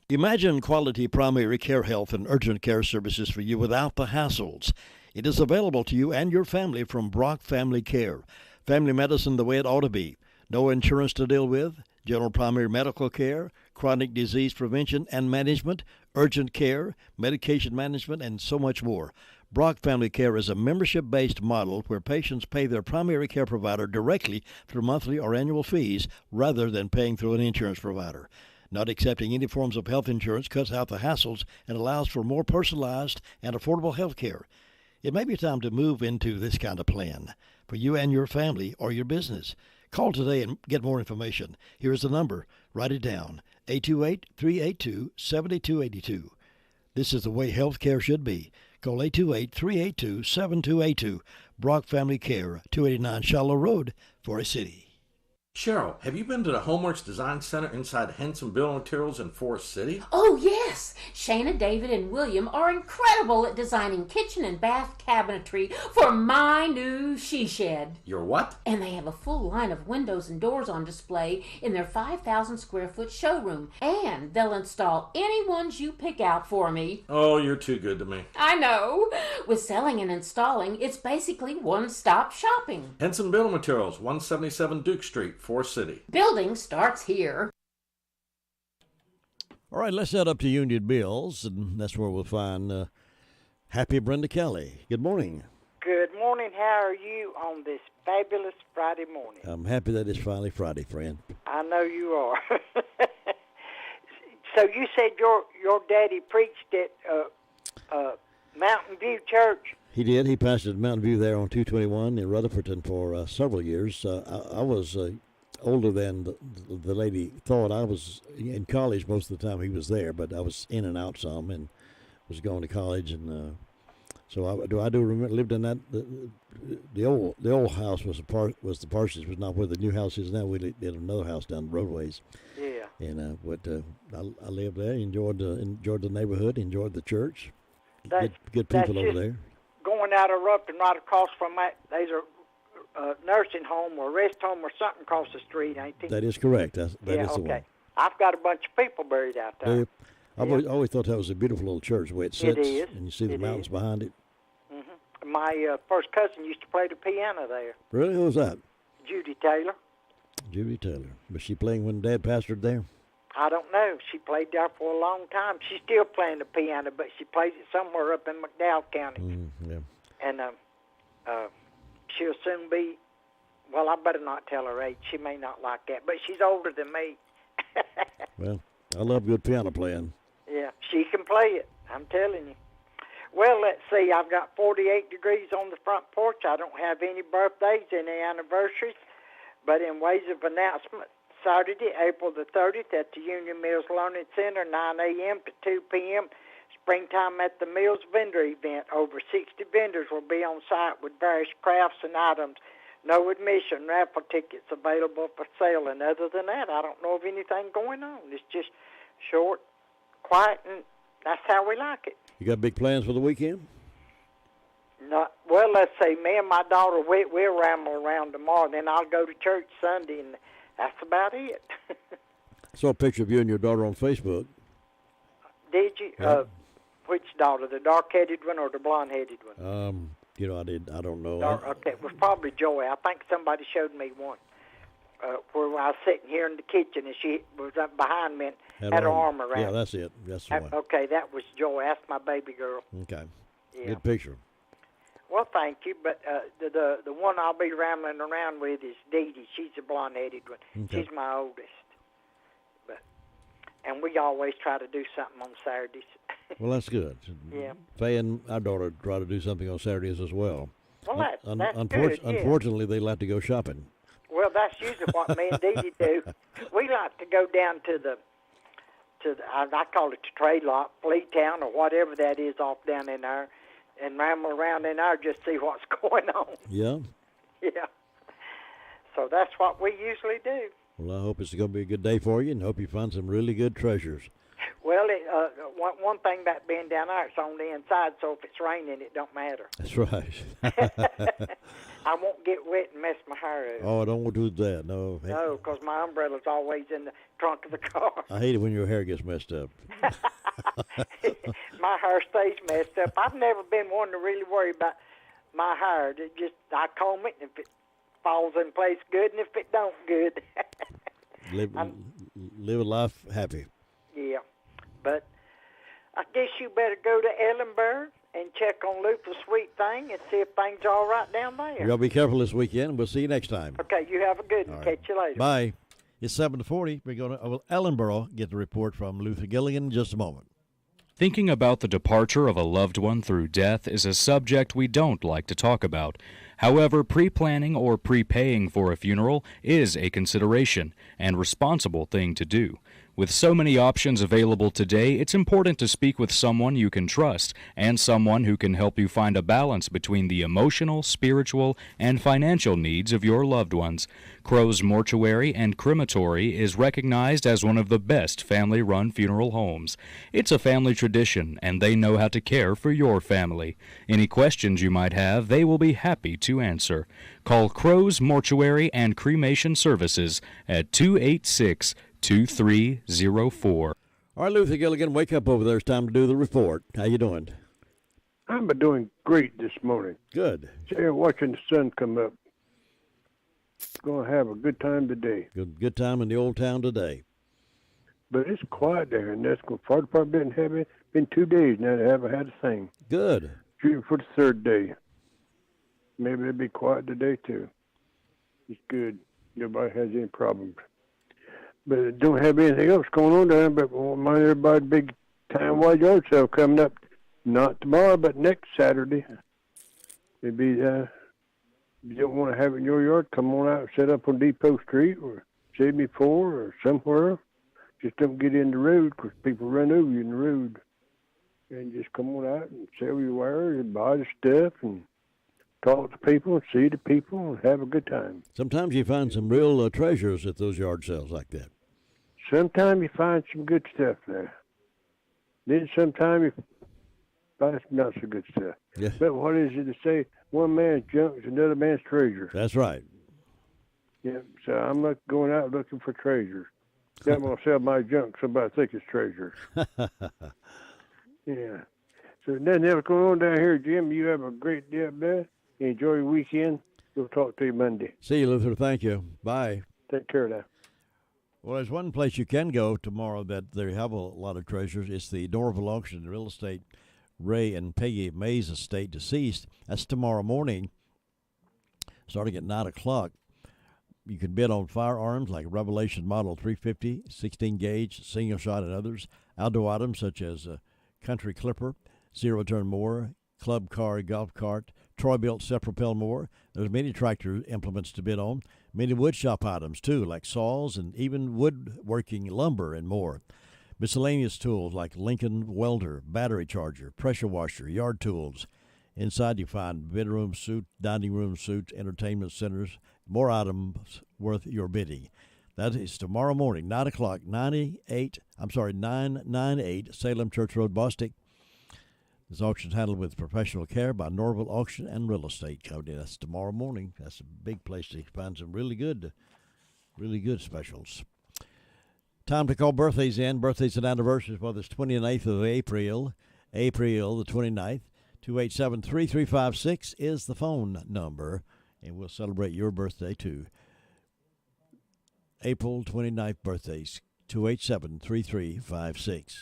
Imagine quality primary care health and urgent care services for you without the hassles. It is available to you and your family from Brock Family Care. Family medicine the way it ought to be. No insurance to deal with, general primary medical care, chronic disease prevention and management, urgent care, medication management, and so much more. Brock Family Care is a membership-based model where patients pay their primary care provider directly through monthly or annual fees rather than paying through an insurance provider. Not accepting any forms of health insurance cuts out the hassles and allows for more personalized and affordable health care. It may be time to move into this kind of plan for you and your family or your business. Call today and get more information. Here is the number. Write it down. 828-382-7282. This is the way health care should be. Call 828-382-7282. Brock Family Care, 289 Shallow Road, Forest City. Cheryl, have you been to the Homeworks Design Center inside Henson Building Materials in Forest City? Oh, yes! Shana, David, and William are incredible at designing kitchen and bath cabinetry for my new she shed. Your what? And they have a full line of windows and doors on display in their 5,000 square foot showroom. And they'll install any ones you pick out for me. Oh, you're too good to me. I know! With selling and installing, it's basically one-stop shopping. Henson Building Materials, 177 Duke Street, Forest City. Building starts here. All right, let's head up to Union Bills, and that's where we'll find Happy Brenda Kelly. Good morning. Good morning. How are you on this fabulous Friday morning? I'm happy that it's finally Friday, friend. I know you are. So you said your daddy preached at Mountain View Church? He did. He pastored Mountain View there on 221 in Rutherford for several years. I was older than the lady thought. I was in college most of the time he was there, but I was in and out some and was going to college. And so I remember lived in that. The old house was the Parsons, was not where the new house is now. We lived in another house down the roadways. Yeah. And I lived there, enjoyed the neighborhood, enjoyed the church. Good people over there. Going out of Rupton, right across from that, there's a nursing home or rest home or something across the street, ain't there? That is correct. That is the one. I've got a bunch of people buried out there. I've always thought that was a beautiful little church, the way it sits. It is. And you see the mountains behind it. Mm-hmm. My first cousin used to play the piano there. Really? Who was that? Judy Taylor. Judy Taylor. Was she playing when Dad pastored there? I don't know. She played there for a long time. She's still playing the piano, but she plays it somewhere up in McDowell County. Yeah. And she'll soon be, well, I better not tell her age. She may not like that, but she's older than me. Well, I love good piano playing. Yeah, she can play it, I'm telling you. Well, let's see. I've got 48 degrees on the front porch. I don't have any birthdays, any anniversaries, but in ways of announcement, Saturday, April the 30th at the Union Mills Learning Center, 9 a.m. to 2 p.m., Springtime at the Mills vendor event. Over 60 vendors will be on site with various crafts and items. No admission, raffle tickets available for sale. And other than that, I don't know of anything going on. It's just short, quiet, and that's how we like it. You got big plans for the weekend? Well, let's say me and my daughter, we'll ramble around tomorrow, then I'll go to church Sunday, and that's about it. I saw a picture of you and your daughter on Facebook. Did you? Yeah. Which daughter, the dark-headed one or the blonde-headed one? I don't know. Okay, it was probably Joy. I think somebody showed me one where I was sitting here in the kitchen, and she was up behind me and had her arm around. Yeah, that's it. That's the one. Okay, that was Joy. That's my baby girl. Okay. Yeah. Good picture. Well, thank you, but the one I'll be rambling around with is Dee Dee. She's the blonde-headed one. Okay. She's my oldest. And we always try to do something on Saturdays. Well, that's good. Yeah. Faye and our daughter try to do something on Saturdays as well. Well, that's good, yeah. Unfortunately, they like to go shopping. Well, that's usually what me and Dee Dee do. We like to go down to the I call it the trade lot, Fleetown, or whatever that is off down in there, and ramble around in there just see what's going on. Yeah? Yeah. So that's what we usually do. Well, I hope it's going to be a good day for you, and hope you find some really good treasures. Well, one thing about being down there, it's on the inside, so if it's raining, it don't matter. That's right. I won't get wet and mess my hair up. Oh, don't do that. No. No, because my umbrella's always in the trunk of the car. I hate it when your hair gets messed up. My hair stays messed up. I've never been one to really worry about my hair. I comb it, and if it falls in place, good, and if it don't, good. Live a life happy. Yeah, but I guess you better go to Ellenburg and check on Luther's Sweet Thing and see if things are all right down there. Y'all be careful this weekend. We'll see you next time. Okay, you have a good one. Catch you later. Bye. It's 7:40. We're going to Ellenboro get the report from Luther Gilligan in just a moment. Thinking about the departure of a loved one through death is a subject we don't like to talk about. However, pre-planning or prepaying for a funeral is a consideration and responsible thing to do. With so many options available today, it's important to speak with someone you can trust and someone who can help you find a balance between the emotional, spiritual, and financial needs of your loved ones. Crow's Mortuary and Crematory is recognized as one of the best family-run funeral homes. It's a family tradition, and they know how to care for your family. Any questions you might have, they will be happy to answer. Call Crow's Mortuary and Cremation Services at 286-2304. All right, Luther Gilligan, wake up over there. It's time to do the report. How you doing? I'm doing great this morning. Good. Here watching the sun come up. Going to have a good time today. Good time in the old town today. But it's quiet there, and that's good. Fire department didn't have it. Been 2 days now they haven't had a thing. Good. Shooting for the third day. Maybe it'll be quiet today too. It's good. Nobody has any problems. But I don't have anything else going on there. But I want to remind everybody, big town-wide yard sale coming up. Not tomorrow, but next Saturday. It'll be, if you don't want to have it in your yard, come on out and set up on Depot Street or Save Me 4 or somewhere. Just don't get in the road because people run over you in the road. And just come on out and sell your wares and buy the stuff and talk to people and see the people and have a good time. Sometimes you find some real treasures at those yard sales like that. Sometimes you find some good stuff there. Then sometimes you find some not so good stuff. Yeah. But what is it to say? One man's junk is another man's treasure. That's right. Yeah, so I'm not going out looking for treasures. I'm going to sell my junk somebody think it's treasure. Yeah. So nothing else going on down here, Jim. You have a great day up there. Enjoy your weekend. We'll talk to you Monday. See you, Luther. Thank you. Bye. Take care now. Well, there's one place you can go tomorrow that they have a lot of treasures. It's the Norville Auction Real Estate. Ray and Peggy Mays estate deceased. That's tomorrow morning, starting at 9 o'clock. You can bid on firearms like Revelation Model 350, 16 gauge, single shot, and others. Outdoor items such as a Country Clipper, zero turn mower, club car, golf cart, Troy-built self-propel mower. There's many tractor implements to bid on. Many wood shop items, too, like saws and even woodworking lumber and more. Miscellaneous tools like Lincoln welder, battery charger, pressure washer, yard tools. Inside you find bedroom suite, dining room suites, entertainment centers, more items worth your bidding. That is tomorrow morning, 9 o'clock, 998 Salem Church Road, Bostic. This auction is handled with professional care by Norville Auction and Real Estate Company. That's tomorrow morning. That's a big place to find some really good specials. Time to call birthdays in. Birthdays and anniversaries for this 29th of April the 29th. 287-3356 is the phone number, and we'll celebrate your birthday too. April 29th birthdays, 287-3356.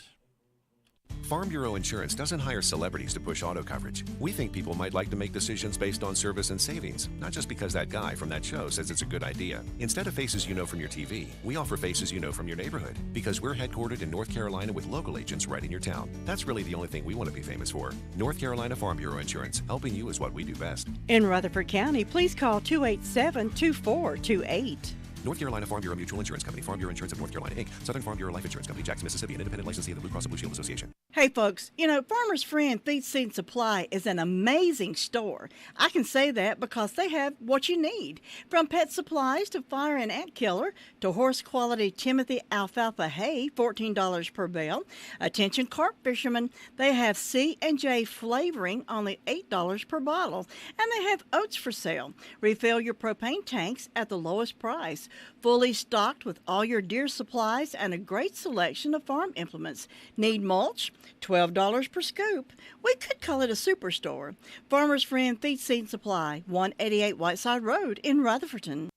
Farm Bureau Insurance doesn't hire celebrities to push auto coverage. We think people might like to make decisions based on service and savings, not just because that guy from that show says it's a good idea. Instead of faces you know from your TV, we offer faces you know from your neighborhood, because we're headquartered in North Carolina with local agents right in your town. That's really the only thing we want to be famous for. North Carolina Farm Bureau Insurance, helping you is what we do best. In Rutherford County, please call 287-2428. North Carolina Farm Bureau Mutual Insurance Company, Farm Bureau Insurance of North Carolina, Inc., Southern Farm Bureau Life Insurance Company, Jackson, Mississippi, an independent licensee of the Blue Cross and Blue Shield Association. Hey folks, you know, Farmer's Friend Feed Seed Supply is an amazing store. I can say that because they have what you need. From pet supplies to fire and ant killer to horse quality Timothy alfalfa hay, $14 per bale. Attention carp fishermen, they have C&J flavoring, only $8 per bottle. And they have oats for sale. Refill your propane tanks at the lowest price. Fully stocked with all your deer supplies and a great selection of farm implements. Need mulch? $12 per scoop. We could call it a superstore. Farmer's Friend Feed Seed Supply, 188 Whiteside Road in Rutherford.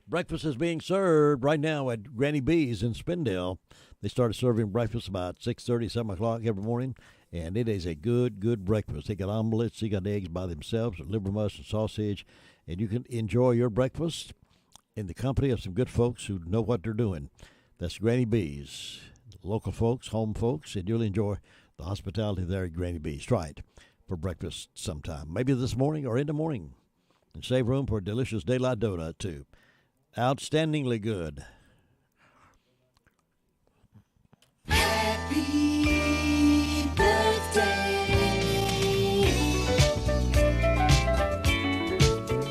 Breakfast is being served right now at Granny B's in Spindale. They started serving breakfast about 6:30, 7 o'clock every morning, and it is a good breakfast. They got omelets, they got eggs by themselves, liver mush and sausage, and you can enjoy your breakfast in the company of some good folks who know what they're doing. That's Granny B's. Local folks, home folks, and you'll enjoy the hospitality there at Granny B's. Try it for breakfast sometime, maybe this morning or in the morning. And save room for a delicious daylight donut, too. Outstandingly good. Happy birthday.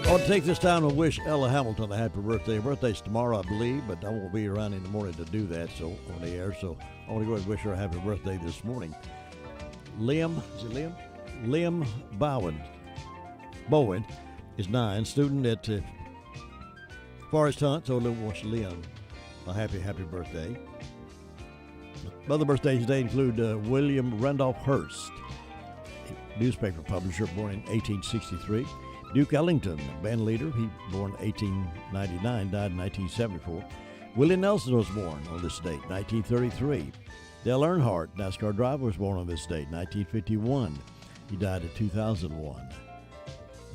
I want to take this time to wish Ella Hamilton a happy birthday. Her birthday's tomorrow, I believe, but I won't be around in the morning to do that, so on the air. So I want to go ahead and wish her a happy birthday this morning. Liam Bowen is 9, student at Forest Hunt, so we'll wish Liam a happy birthday. Other birthdays today include William Randolph Hearst, newspaper publisher, born in 1863. Duke Ellington, band leader, he born 1899, died in 1974. Willie Nelson was born on this date, 1933. Dale Earnhardt, NASCAR driver, was born on this date, 1951. He died in 2001.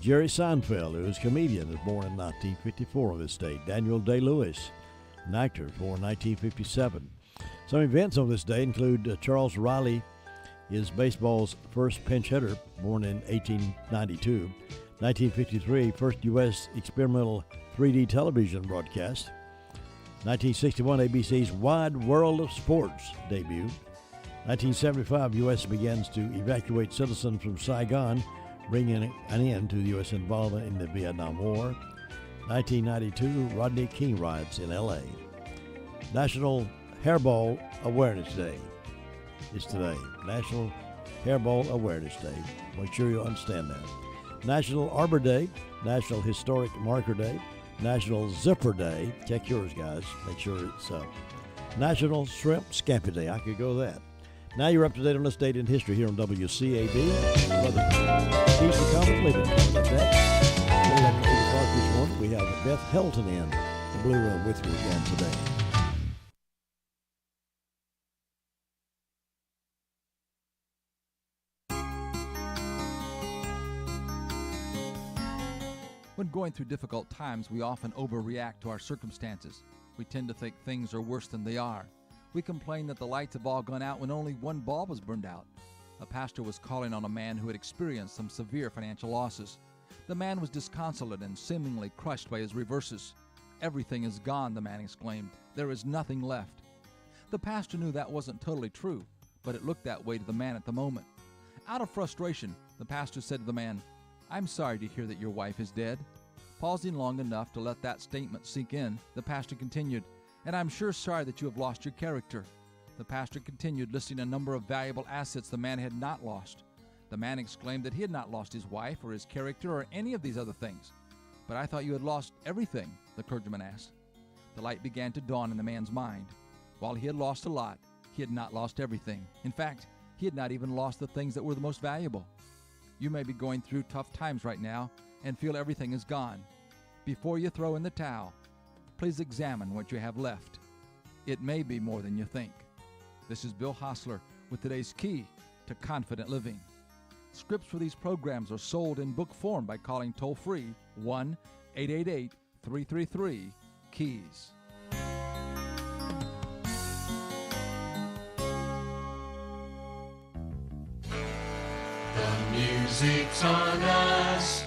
Jerry Seinfeld, who is a comedian, was born in 1954 on this date. Daniel Day-Lewis, an actor, born in 1957. Some events on this day include Charles Riley is baseball's first pinch hitter, born in 1892. 1953, first U.S. experimental 3D television broadcast. 1961, ABC's Wide World of Sports debut. 1975, U.S. begins to evacuate citizens from Saigon, bringing an end to the U.S. involvement in the Vietnam War. 1992, Rodney King riots in L.A. National Hairball Awareness Day. It's today. National Hairball Awareness Day. Make sure you understand that. National Arbor Day, National Historic Marker Day, National Zipper Day. Check yours, guys. Make sure it's National Shrimp Scampi Day. I could go that. Now you're up to date on this date in history here on WCAB. Keys to Common Living. Coming up next. 8 o'clock this morning, we have Beth Helton in the Blue Room with you again today. When going through difficult times, we often overreact to our circumstances. We tend to think things are worse than they are. We complain that the lights have all gone out when only one bulb was burned out. A pastor was calling on a man who had experienced some severe financial losses. The man was disconsolate and seemingly crushed by his reverses. "Everything is gone," the man exclaimed. "There is nothing left." The pastor knew that wasn't totally true, but it looked that way to the man at the moment. Out of frustration, the pastor said to the man, "I'm sorry to hear that your wife is dead." Pausing long enough to let that statement sink in, the pastor continued, "And I'm sure sorry that you have lost your character." The pastor continued, listing a number of valuable assets the man had not lost. The man exclaimed that he had not lost his wife or his character or any of these other things. "But I thought you had lost everything," the clergyman asked. The light began to dawn in the man's mind. While he had lost a lot, he had not lost everything. In fact, he had not even lost the things that were the most valuable. You may be going through tough times right now and feel everything is gone. Before you throw in the towel, please examine what you have left. It may be more than you think. This is Bill Hostler with today's Key to Confident Living. Scripts for these programs are sold in book form by calling toll-free 1-888-333-KEYS. The music's on us.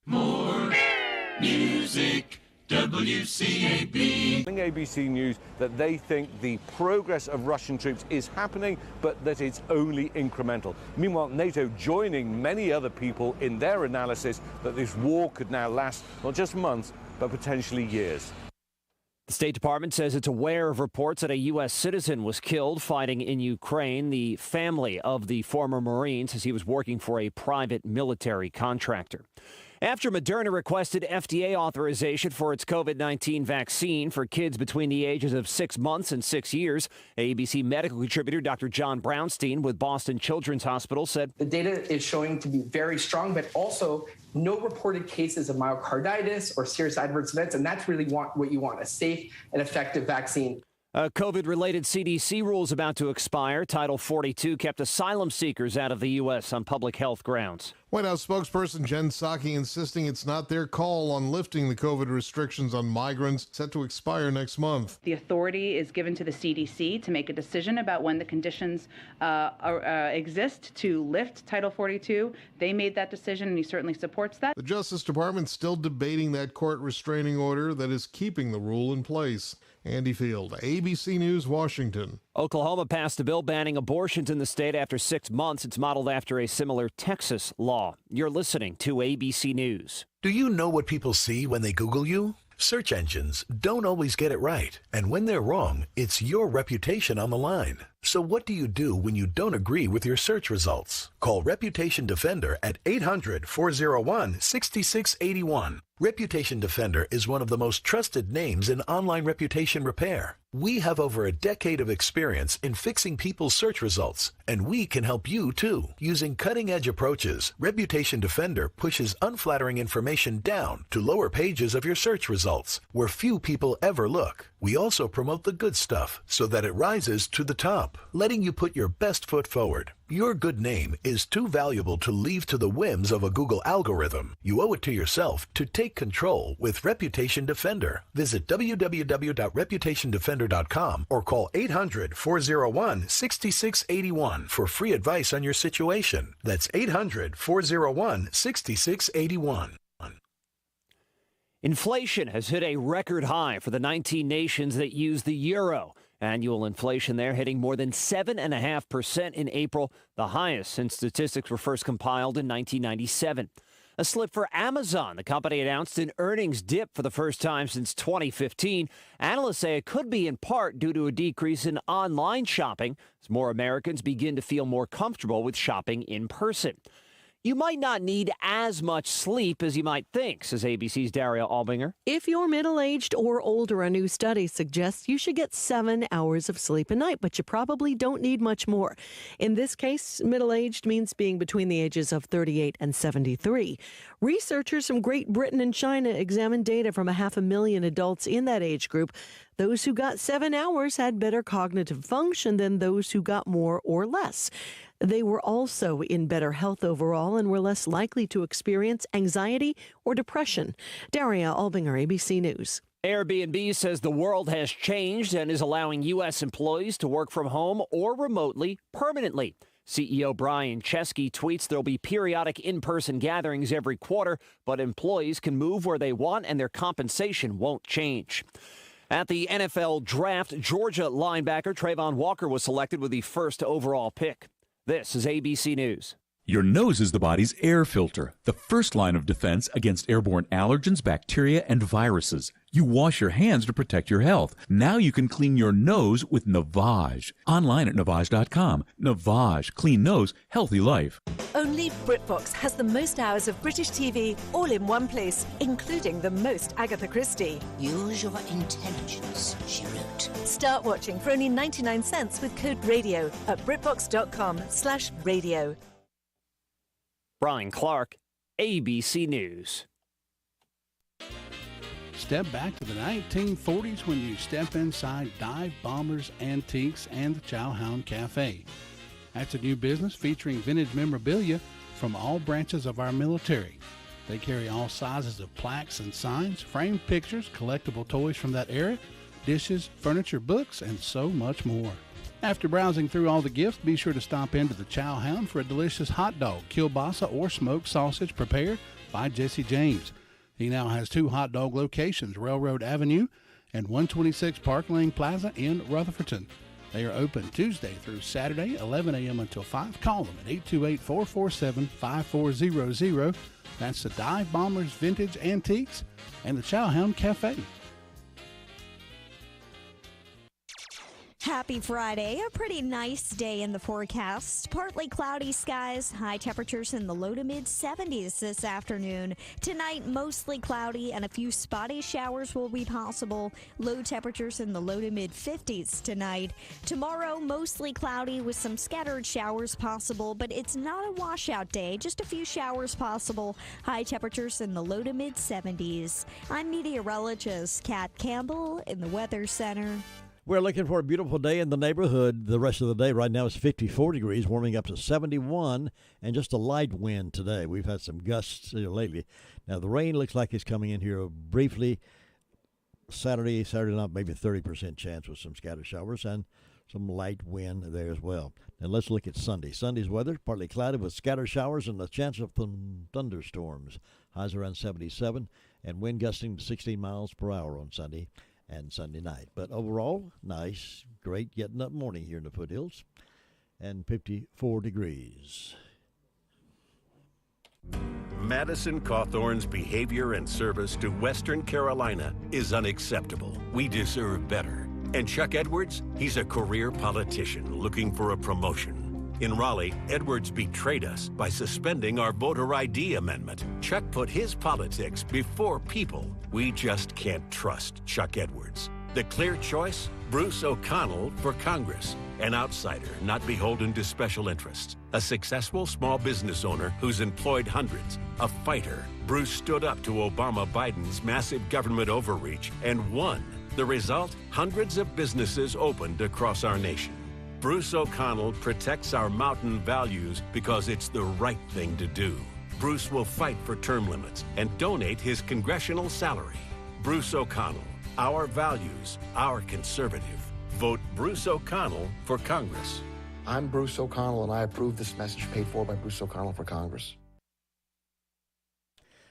More music. WCAB. ABC News that they think the progress of Russian troops is happening, but that it's only incremental. Meanwhile, NATO joining many other people in their analysis that this war could now last not just months, but potentially years. The State Department says it's aware of reports that a U.S. citizen was killed fighting in Ukraine. The family of the former Marine says he was working for a private military contractor. After Moderna requested FDA authorization for its COVID-19 vaccine for kids between the ages of 6 months and 6 years, ABC medical contributor Dr. John Brownstein with Boston Children's Hospital said, the data is showing to be very strong, but also no reported cases of myocarditis or serious adverse events, and that's really what you want, a safe and effective vaccine. COVID-related CDC rules about to expire. Title 42 kept asylum seekers out of the U.S. on public health grounds. White House spokesperson Jen Psaki insisting it's not their call on lifting the COVID restrictions on migrants set to expire next month. The authority is given to the CDC to make a decision about when the conditions exist to lift Title 42. They made that decision, and he certainly supports that. The Justice Department's still debating that court restraining order that is keeping the rule in place. Andy Field, ABC News, Washington. Oklahoma passed a bill banning abortions in the state after 6 months. It's modeled after a similar Texas law. You're listening to ABC News. Do you know what people see when they Google you? Search engines don't always get it right. And when they're wrong, it's your reputation on the line. So what do you do when you don't agree with your search results? Call Reputation Defender at 800-401-6681. Reputation Defender is one of the most trusted names in online reputation repair. We have over a decade of experience in fixing people's search results, and we can help you too. Using cutting-edge approaches, Reputation Defender pushes unflattering information down to lower pages of your search results, where few people ever look. We also promote the good stuff so that it rises to the top, letting you put your best foot forward. Your good name is too valuable to leave to the whims of a Google algorithm. You owe it to yourself to take control with Reputation Defender. Visit www.reputationdefender.com or call 800-401-6681 for free advice on your situation. That's 800-401-6681. Inflation has hit a record high for the 19 nations that use the euro. Annual inflation there hitting more than 7.5% in April, the highest since statistics were first compiled in 1997. A slip for Amazon. The company announced an earnings dip for the first time since 2015. Analysts say it could be in part due to a decrease in online shopping as more Americans begin to feel more comfortable with shopping in person. You might not need as much sleep as you might think, says ABC's Daria Albinger. If you're middle-aged or older, a new study suggests you should get 7 hours of sleep a night, but you probably don't need much more. In this case, middle-aged means being between the ages of 38 and 73. Researchers from Great Britain and China examined data from 500,000 adults in that age group. Those who got 7 hours had better cognitive function than those who got more or less. They were also in better health overall and were less likely to experience anxiety or depression. Daria Albinger, ABC News. Airbnb says the world has changed and is allowing U.S. employees to work from home or remotely permanently. CEO Brian Chesky tweets there'll be periodic in-person gatherings every quarter, but employees can move where they want and their compensation won't change. At the NFL draft, Georgia linebacker Trayvon Walker was selected with the first overall pick. This is ABC News. Your nose is the body's air filter, the first line of defense against airborne allergens, bacteria, and viruses. You wash your hands to protect your health. Now you can clean your nose with Navage. Online at Navage.com. Navage. Clean nose, healthy life. Only BritBox has the most hours of British TV all in one place, including the most Agatha Christie. Use your intelligence, she wrote. Start watching for only 99 cents with code RADIO at BritBox.com/radio. Brian Clark, ABC News. Step back to the 1940s when you step inside Dive Bombers Antiques and the Chowhound Cafe. That's a new business featuring vintage memorabilia from all branches of our military. They carry all sizes of plaques and signs, framed pictures, collectible toys from that era, dishes, furniture, books, and so much more. After browsing through all the gifts, be sure to stop into the Chowhound for a delicious hot dog, kielbasa, or smoked sausage prepared by Jesse James. He now has 2 hot dog locations, Railroad Avenue and 126 Park Lane Plaza in Rutherford. They are open Tuesday through Saturday, 11 a.m. until 5. Call them at 828-447-5400. That's the Dive Bombers Vintage Antiques and the Chowhound Cafe. Happy Friday. A pretty nice day in the forecast. Partly cloudy skies, high temperatures in the low to mid 70s this afternoon. Tonight, mostly cloudy and a few spotty showers will be possible. Low temperatures in the low to mid 50s tonight. Tomorrow, mostly cloudy with some scattered showers possible, but it's not a washout day. Just a few showers possible. High temperatures in the low to mid 70s. I'm meteorologist Kat Campbell in the Weather Center. We're looking for a beautiful day in the neighborhood the rest of the day. Right now it's 54 degrees, warming up to 71, and just a light wind today. We've had some gusts lately. Now, the rain looks like it's coming in here briefly. Saturday night, maybe 30% chance with some scattered showers and some light wind there as well. Now, let's look at Sunday. Sunday's weather, partly cloudy with scattered showers and a chance of thunderstorms. Highs around 77, and wind gusting to 16 miles per hour on Sunday and Sunday night. But overall, nice, great getting up morning here in the foothills, and 54 degrees. Madison Cawthorn's behavior and service to Western Carolina is unacceptable. We deserve better. And Chuck Edwards, he's a career politician looking for a promotion. In Raleigh, Edwards betrayed us by suspending our voter ID amendment. Chuck put his politics before people. We just can't trust Chuck Edwards. The clear choice? Bruce O'Connell for Congress. An outsider not beholden to special interests. A successful small business owner who's employed hundreds. A fighter. Bruce stood up to Obama-Biden's massive government overreach and won. The result? Hundreds of businesses opened across our nation. Bruce O'Connell protects our mountain values because it's the right thing to do. Bruce will fight for term limits and donate his congressional salary. Bruce O'Connell, our values, our conservative. Vote Bruce O'Connell for Congress. I'm Bruce O'Connell, and I approve this message paid for by Bruce O'Connell for Congress.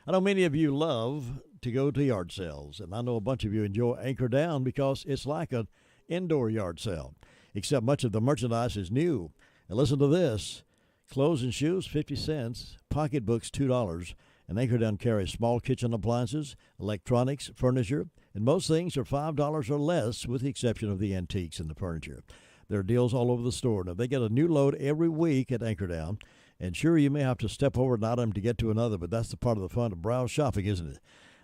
I know many of you love to go to yard sales, and I know a bunch of you enjoy Anchor Down because it's like an indoor yard sale, except much of the merchandise is new. And listen to this. Clothes and shoes, 50 cents. Pocketbooks, $2. And Anchor Down carries small kitchen appliances, electronics, furniture, and most things are $5 or less with the exception of the antiques and the furniture. There are deals all over the store. Now, they get a new load every week at Anchor Down. And sure, you may have to step over an item to get to another, but that's the part of the fun of browse shopping, isn't it?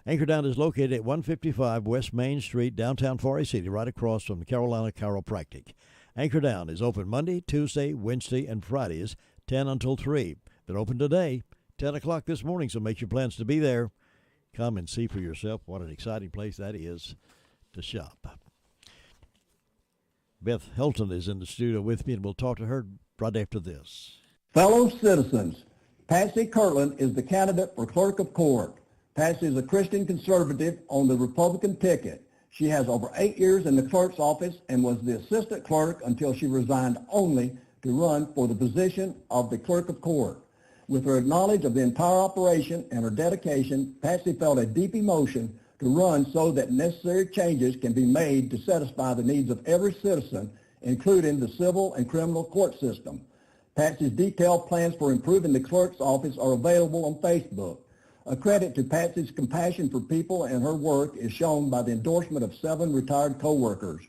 Anchor Down is located at 155 West Main Street, downtown Forest City, right across from Carolina Chiropractic. Anchor Down is open Monday, Tuesday, Wednesday, and Fridays, 10 until 3. They're open today, 10 o'clock this morning, so make your plans to be there. Come and see for yourself what an exciting place that is to shop. Beth Helton is in the studio with me, and we'll talk to her right after this. Fellow citizens, Patsy Kirtland is the candidate for clerk of court. Patsy is a Christian conservative on the Republican ticket. She has over 8 years in the clerk's office and was the assistant clerk until she resigned only to run for the position of the clerk of court. With her knowledge of the entire operation and her dedication, Patsy felt a deep emotion to run so that necessary changes can be made to satisfy the needs of every citizen, including the civil and criminal court system. Patsy's detailed plans for improving the clerk's office are available on Facebook. A credit to Patsy's compassion for people and her work is shown by the endorsement of 7 retired co-workers.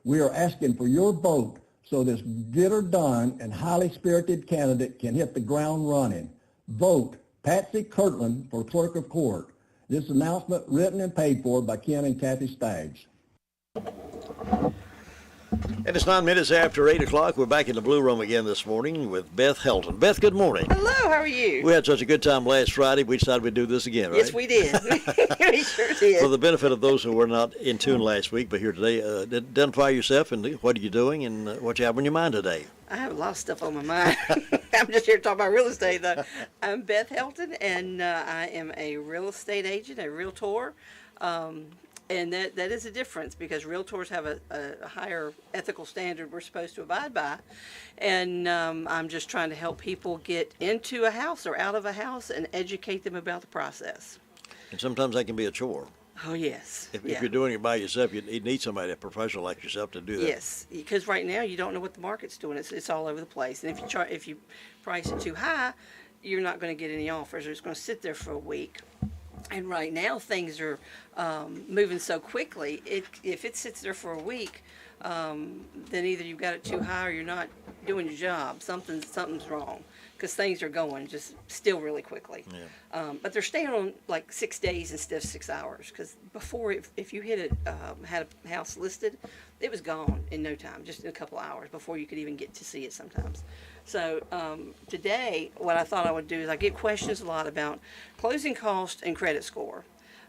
We are asking for your vote so this get-her-done and highly spirited candidate can hit the ground running. Vote Patsy Kirtland for clerk of court. This announcement written and paid for by Ken and Kathy Staggs. And it's 9 minutes after 8 o'clock. We're back in the Blue Room again this morning with Beth Helton. Beth, good morning. Hello, how are you? We had such a good time last Friday, we decided we'd do this again, right? Yes, we did. We sure did. For the benefit of those who were not in tune last week, but here today, identify yourself and what are you doing and what you have on your mind today. I have a lot of stuff on my mind. I'm just here to talk about real estate, though. I'm Beth Helton, and I am a real estate agent, a realtor. And that is a difference, because realtors have a higher ethical standard we're supposed to abide by. And I'm just trying to help people get into a house or out of a house and educate them about the process. And sometimes that can be a chore. Oh, yes. If you're doing it by yourself, you need somebody, a professional like yourself, to do that. Yes, because right now you don't know what the market's doing. It's all over the place. And if you price it too high, you're not going to get any offers. It's going to sit there for a week. And right now things are moving so quickly. If it sits there for a week, then either you've got it too high or you're not doing your job. Something's wrong, because things are going just still really quickly. Yeah. But they're staying on like 6 days instead of 6 hours, because before, if you had a house listed, it was gone in no time, just in a couple hours before you could even get to see it sometimes. So today, what I thought I would do is I get questions a lot about closing cost and credit score.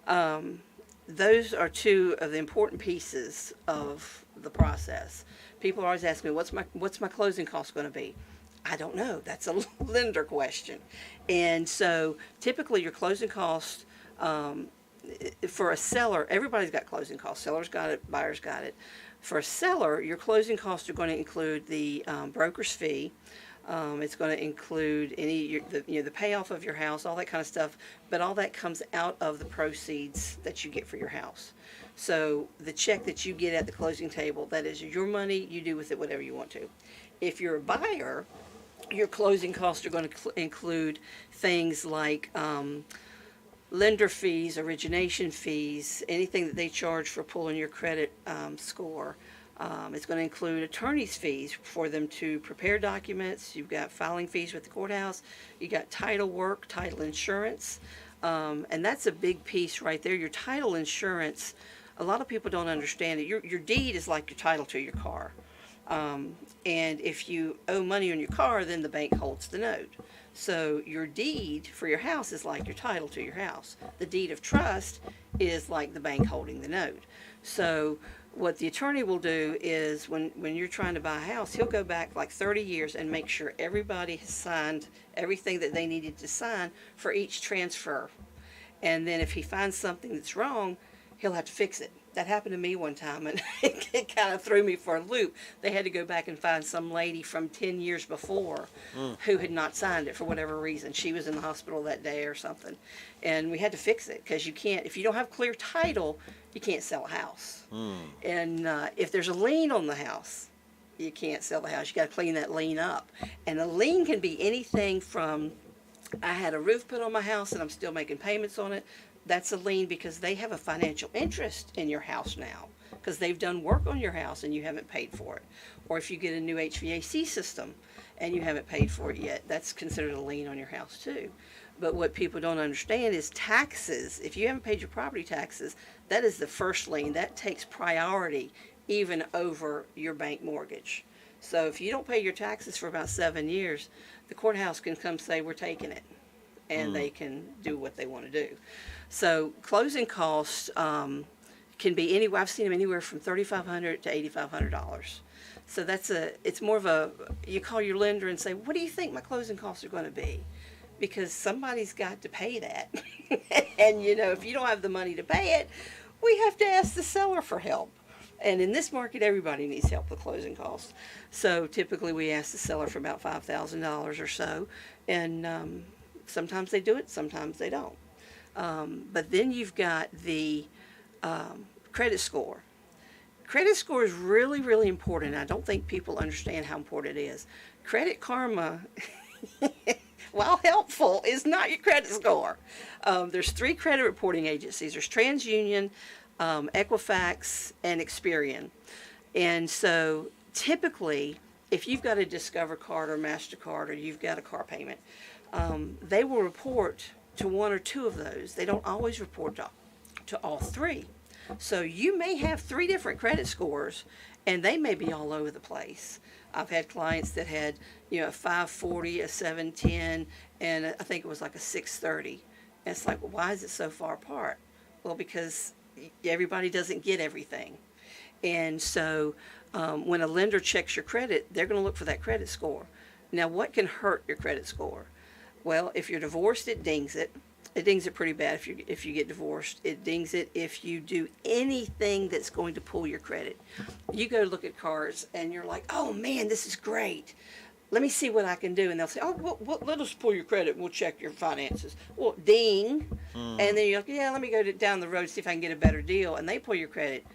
Those are two of the important pieces of the process. People are always asking me, what's my closing cost going to be? I don't know. That's a lender question. And so typically your closing cost for a seller, everybody's got closing costs. Sellers got it, buyers got it. For a seller, your closing costs are going to include the broker's fee. It's going to include the payoff of your house, all that kind of stuff, but all that comes out of the proceeds that you get for your house. So the check that you get at the closing table, that is your money. You do with it whatever you want to. If you're a buyer, your closing costs are going to include things like lender fees, origination fees, anything that they charge for pulling your credit score. It's going to include attorney's fees for them to prepare documents. You've got filing fees with the courthouse. You got title work, title insurance, and that's a big piece right there. Your title insurance, a lot of people don't understand it. Your deed is like your title to your car, and if you owe money on your car, then the bank holds the note. So your deed for your house is like your title to your house. The deed of trust is like the bank holding the note. So what the attorney will do is when you're trying to buy a house, he'll go back like 30 years and make sure everybody has signed everything that they needed to sign for each transfer. And then if he finds something that's wrong, he'll have to fix it. That happened to me one time, and it kind of threw me for a loop. They had to go back and find some lady from 10 years before who had not signed it for whatever reason. She was in the hospital that day or something. And we had to fix it, because you can't, if you don't have clear title, you can't sell a house. And if there's a lien on the house, you can't sell the house. You got to clean that lien up. And a lien can be anything from, I had a roof put on my house and I'm still making payments on it. That's a lien because they have a financial interest in your house now, because they've done work on your house and you haven't paid for it. Or if you get a new HVAC system and you haven't paid for it yet, that's considered a lien on your house too. But what people don't understand is taxes. If you haven't paid your property taxes, that is the first lien. That takes priority even over your bank mortgage. So if you don't pay your taxes for about 7 years, the courthouse can come say, we're taking it, and they can do what they want to do. So closing costs can be anywhere. I've seen them anywhere from $3,500 to $8,500. So it's more of a, you call your lender and say, what do you think my closing costs are going to be? Because somebody's got to pay that. And if you don't have the money to pay it, we have to ask the seller for help. And in this market, everybody needs help with closing costs. So typically we ask the seller for about $5,000 or so. And sometimes they do it, sometimes they don't. But then you've got the credit score. Credit score is really, really important. I don't think people understand how important it is. Credit Karma, while helpful, is not your credit score. There's 3 credit reporting agencies. There's TransUnion, Equifax, and Experian. And so typically, if you've got a Discover card or MasterCard, or you've got a car payment, they will report to 1 or 2 of those. They don't always report to all 3. So you may have 3 different credit scores, and they may be all over the place. I've had clients that had, a 540, a 710, and I think it was like a 630. And it's like, well, why is it so far apart? Well, because everybody doesn't get everything. And so when a lender checks your credit, they're going to look for that credit score. Now, what can hurt your credit score? Well, if you're divorced, it dings it. It dings it pretty bad if you get divorced. It dings it if you do anything that's going to pull your credit. You go look at cars and you're like, oh man, this is great. Let me see what I can do. And they'll say, oh, well, let us pull your credit and we'll check your finances. Well, ding. And then you're like, yeah, let me go down the road, see if I can get a better deal. And they pull your credit.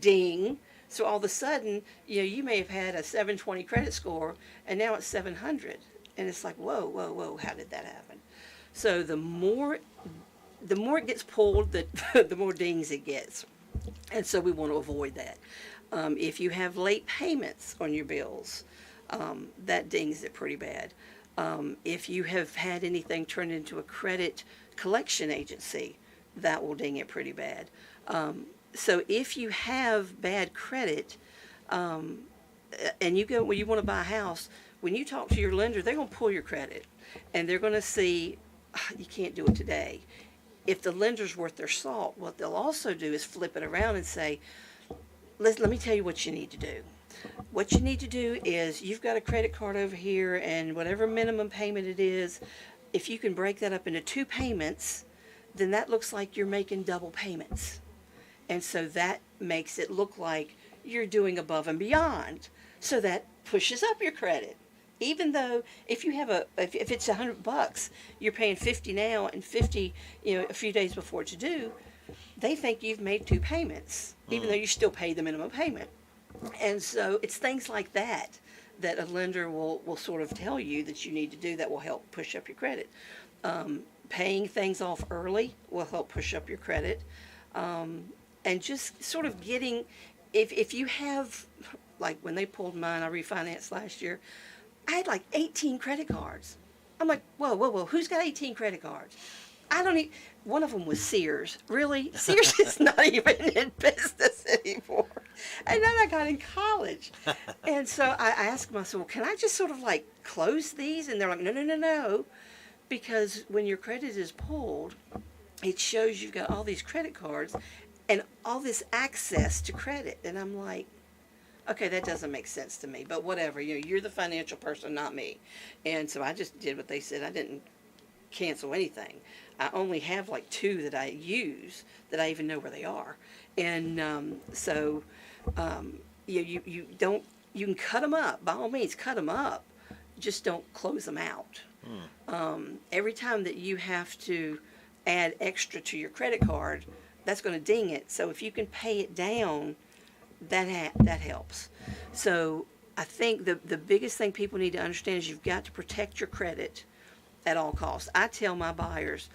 Ding. So all of a sudden, you may have had a 720 credit score and now it's 700. And it's like, whoa, whoa, whoa, how did that happen? So the more it gets pulled, the more dings it gets. And so we want to avoid that. If you have late payments on your bills, that dings it pretty bad. If you have had anything turned into a credit collection agency, that will ding it pretty bad. So if you have bad credit, and you want to buy a house, when you talk to your lender, they're going to pull your credit, and they're going to see, you can't do it today. If the lender's worth their salt, what they'll also do is flip it around and say, let me tell you what you need to do. What you need to do is, you've got a credit card over here, and whatever minimum payment it is, if you can break that up into 2 payments, then that looks like you're making double payments. And so that makes it look like you're doing above and beyond. So that pushes up your credit. Even though if it's $100, you're paying $50 now and $50, a few days before it's due, they think you've made 2 payments, even though you still pay the minimum payment. And so it's things like that a lender will sort of tell you that you need to do that will help push up your credit. Paying things off early will help push up your credit. And just sort of getting, if you have, like when they pulled mine, I refinanced last year, I had like 18 credit cards. I'm like, whoa, whoa, whoa, who's got 18 credit cards? One of them was Sears. Really? Sears is not even in business anymore. And then I got in college. And so I asked myself, well, can I just sort of like close these? And they're like, no. Because when your credit is pulled, it shows you've got all these credit cards and all this access to credit. And I'm like, okay, that doesn't make sense to me, but whatever. You're the financial person, not me. And so I just did what they said. I didn't cancel anything. I only have like 2 that I use that I even know where they are. And you can cut them up. By all means, cut them up. Just don't close them out. Every time that you have to add extra to your credit card, that's going to ding it. So if you can pay it down, that helps. So I think the biggest thing people need to understand is you've got to protect your credit at all costs. I tell my buyers,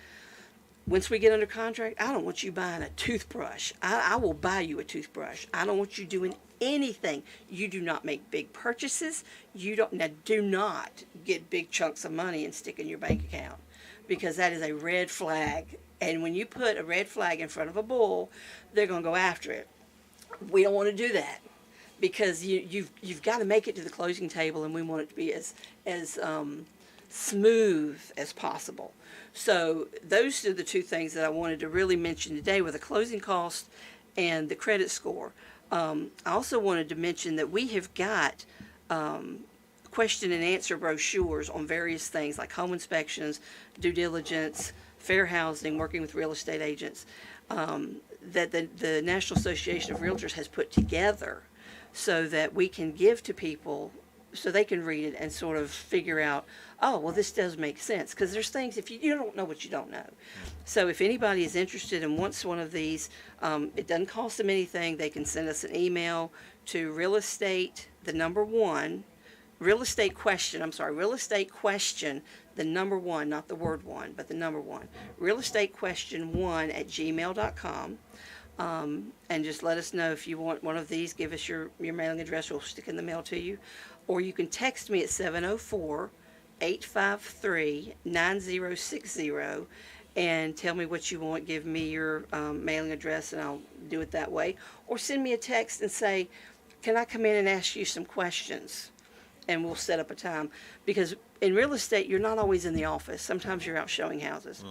once we get under contract, I don't want you buying a toothbrush. I will buy you a toothbrush. I don't want you doing anything. You do not make big purchases. Do not get big chunks of money and stick in your bank account, because that is a red flag. And when you put a red flag in front of a bull, they're going to go after it. We don't want to do that, because you've got to make it to the closing table, and we want it to be as smooth as possible. So those are the 2 things that I wanted to really mention today, with the closing cost and the credit score. I also wanted to mention that we have got question and answer brochures on various things like home inspections, due diligence, fair housing, working with real estate agents, that the National Association of Realtors has put together so that we can give to people so they can read it and sort of figure out, oh, well, this does make sense. Because there's things, if you don't know what you don't know. So if anybody is interested and wants one of these, it doesn't cost them anything. They can send us an email to real estate question, the number 1, not the word 1, but the number 1, realestatequestion1@gmail.com. And just let us know if you want one of these. Give us your mailing address. We'll stick in the mail to you. Or you can text me at 704-853-9060 and tell me what you want. Give me your mailing address, and I'll do it that way. Or send me a text and say, can I come in and ask you some questions? And we'll set up a time. Because in real estate, you're not always in the office. Sometimes you're out showing houses.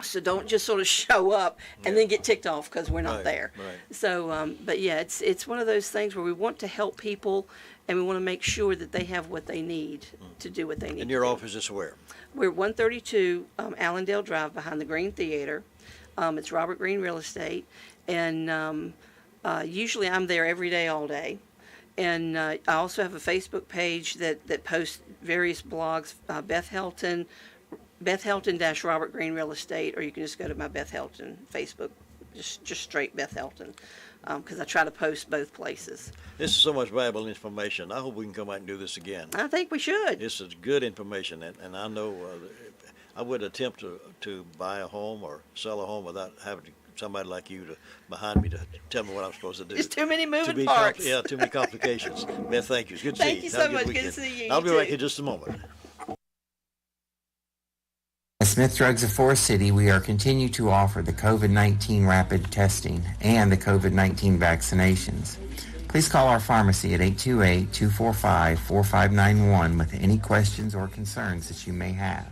So don't just sort of show up and then get ticked off because we're not there. Right. So, but yeah, it's one of those things where we want to help people, and we want to make sure that they have what they need to do what they need. And your office is where? We're 132 Allendale Drive behind the Green Theater. It's Robert Green Real Estate, and usually I'm there every day, all day. And I also have a Facebook page that posts various blogs, Beth Helton Robert Green Real Estate, or you can just go to my Beth Helton Facebook, just straight Beth Helton, because I try to post both places. This is so much valuable information. I hope we can come out and do this again. I think we should. This is good information, and I know I would attempt to buy a home or sell a home without having somebody like you behind me to tell me what I'm supposed to do. There's too many moving parts. Too many complications. Beth, thank you. It's good to see you. Thank you so much. Good to see you. I'll be back in just a moment. At Smith Drugs of Forest City, we are continue to offer the COVID-19 rapid testing and the COVID-19 vaccinations. Please call our pharmacy at 828-245-4591 with any questions or concerns that you may have.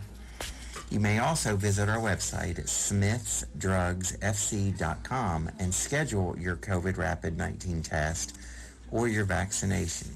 You may also visit our website at smithsdrugsfc.com and schedule your COVID rapid 19 test or your vaccination.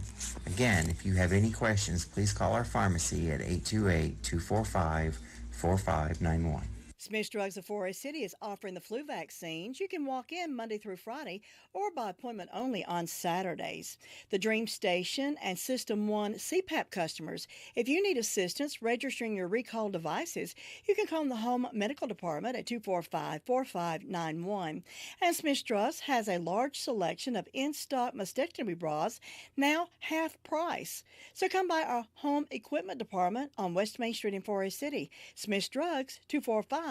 Again, if you have any questions, please call our pharmacy at 828-245-4591. Smith's Drugs of Forest City is offering the flu vaccines. You can walk in Monday through Friday or by appointment only on Saturdays. The Dream Station and System 1 CPAP customers, if you need assistance registering your recalled devices, you can call the Home Medical Department at 245-4591. And Smith's Drugs has a large selection of in-stock mastectomy bras, now half price. So come by our Home Equipment Department on West Main Street in Forest City. Smith's Drugs, 245-4591.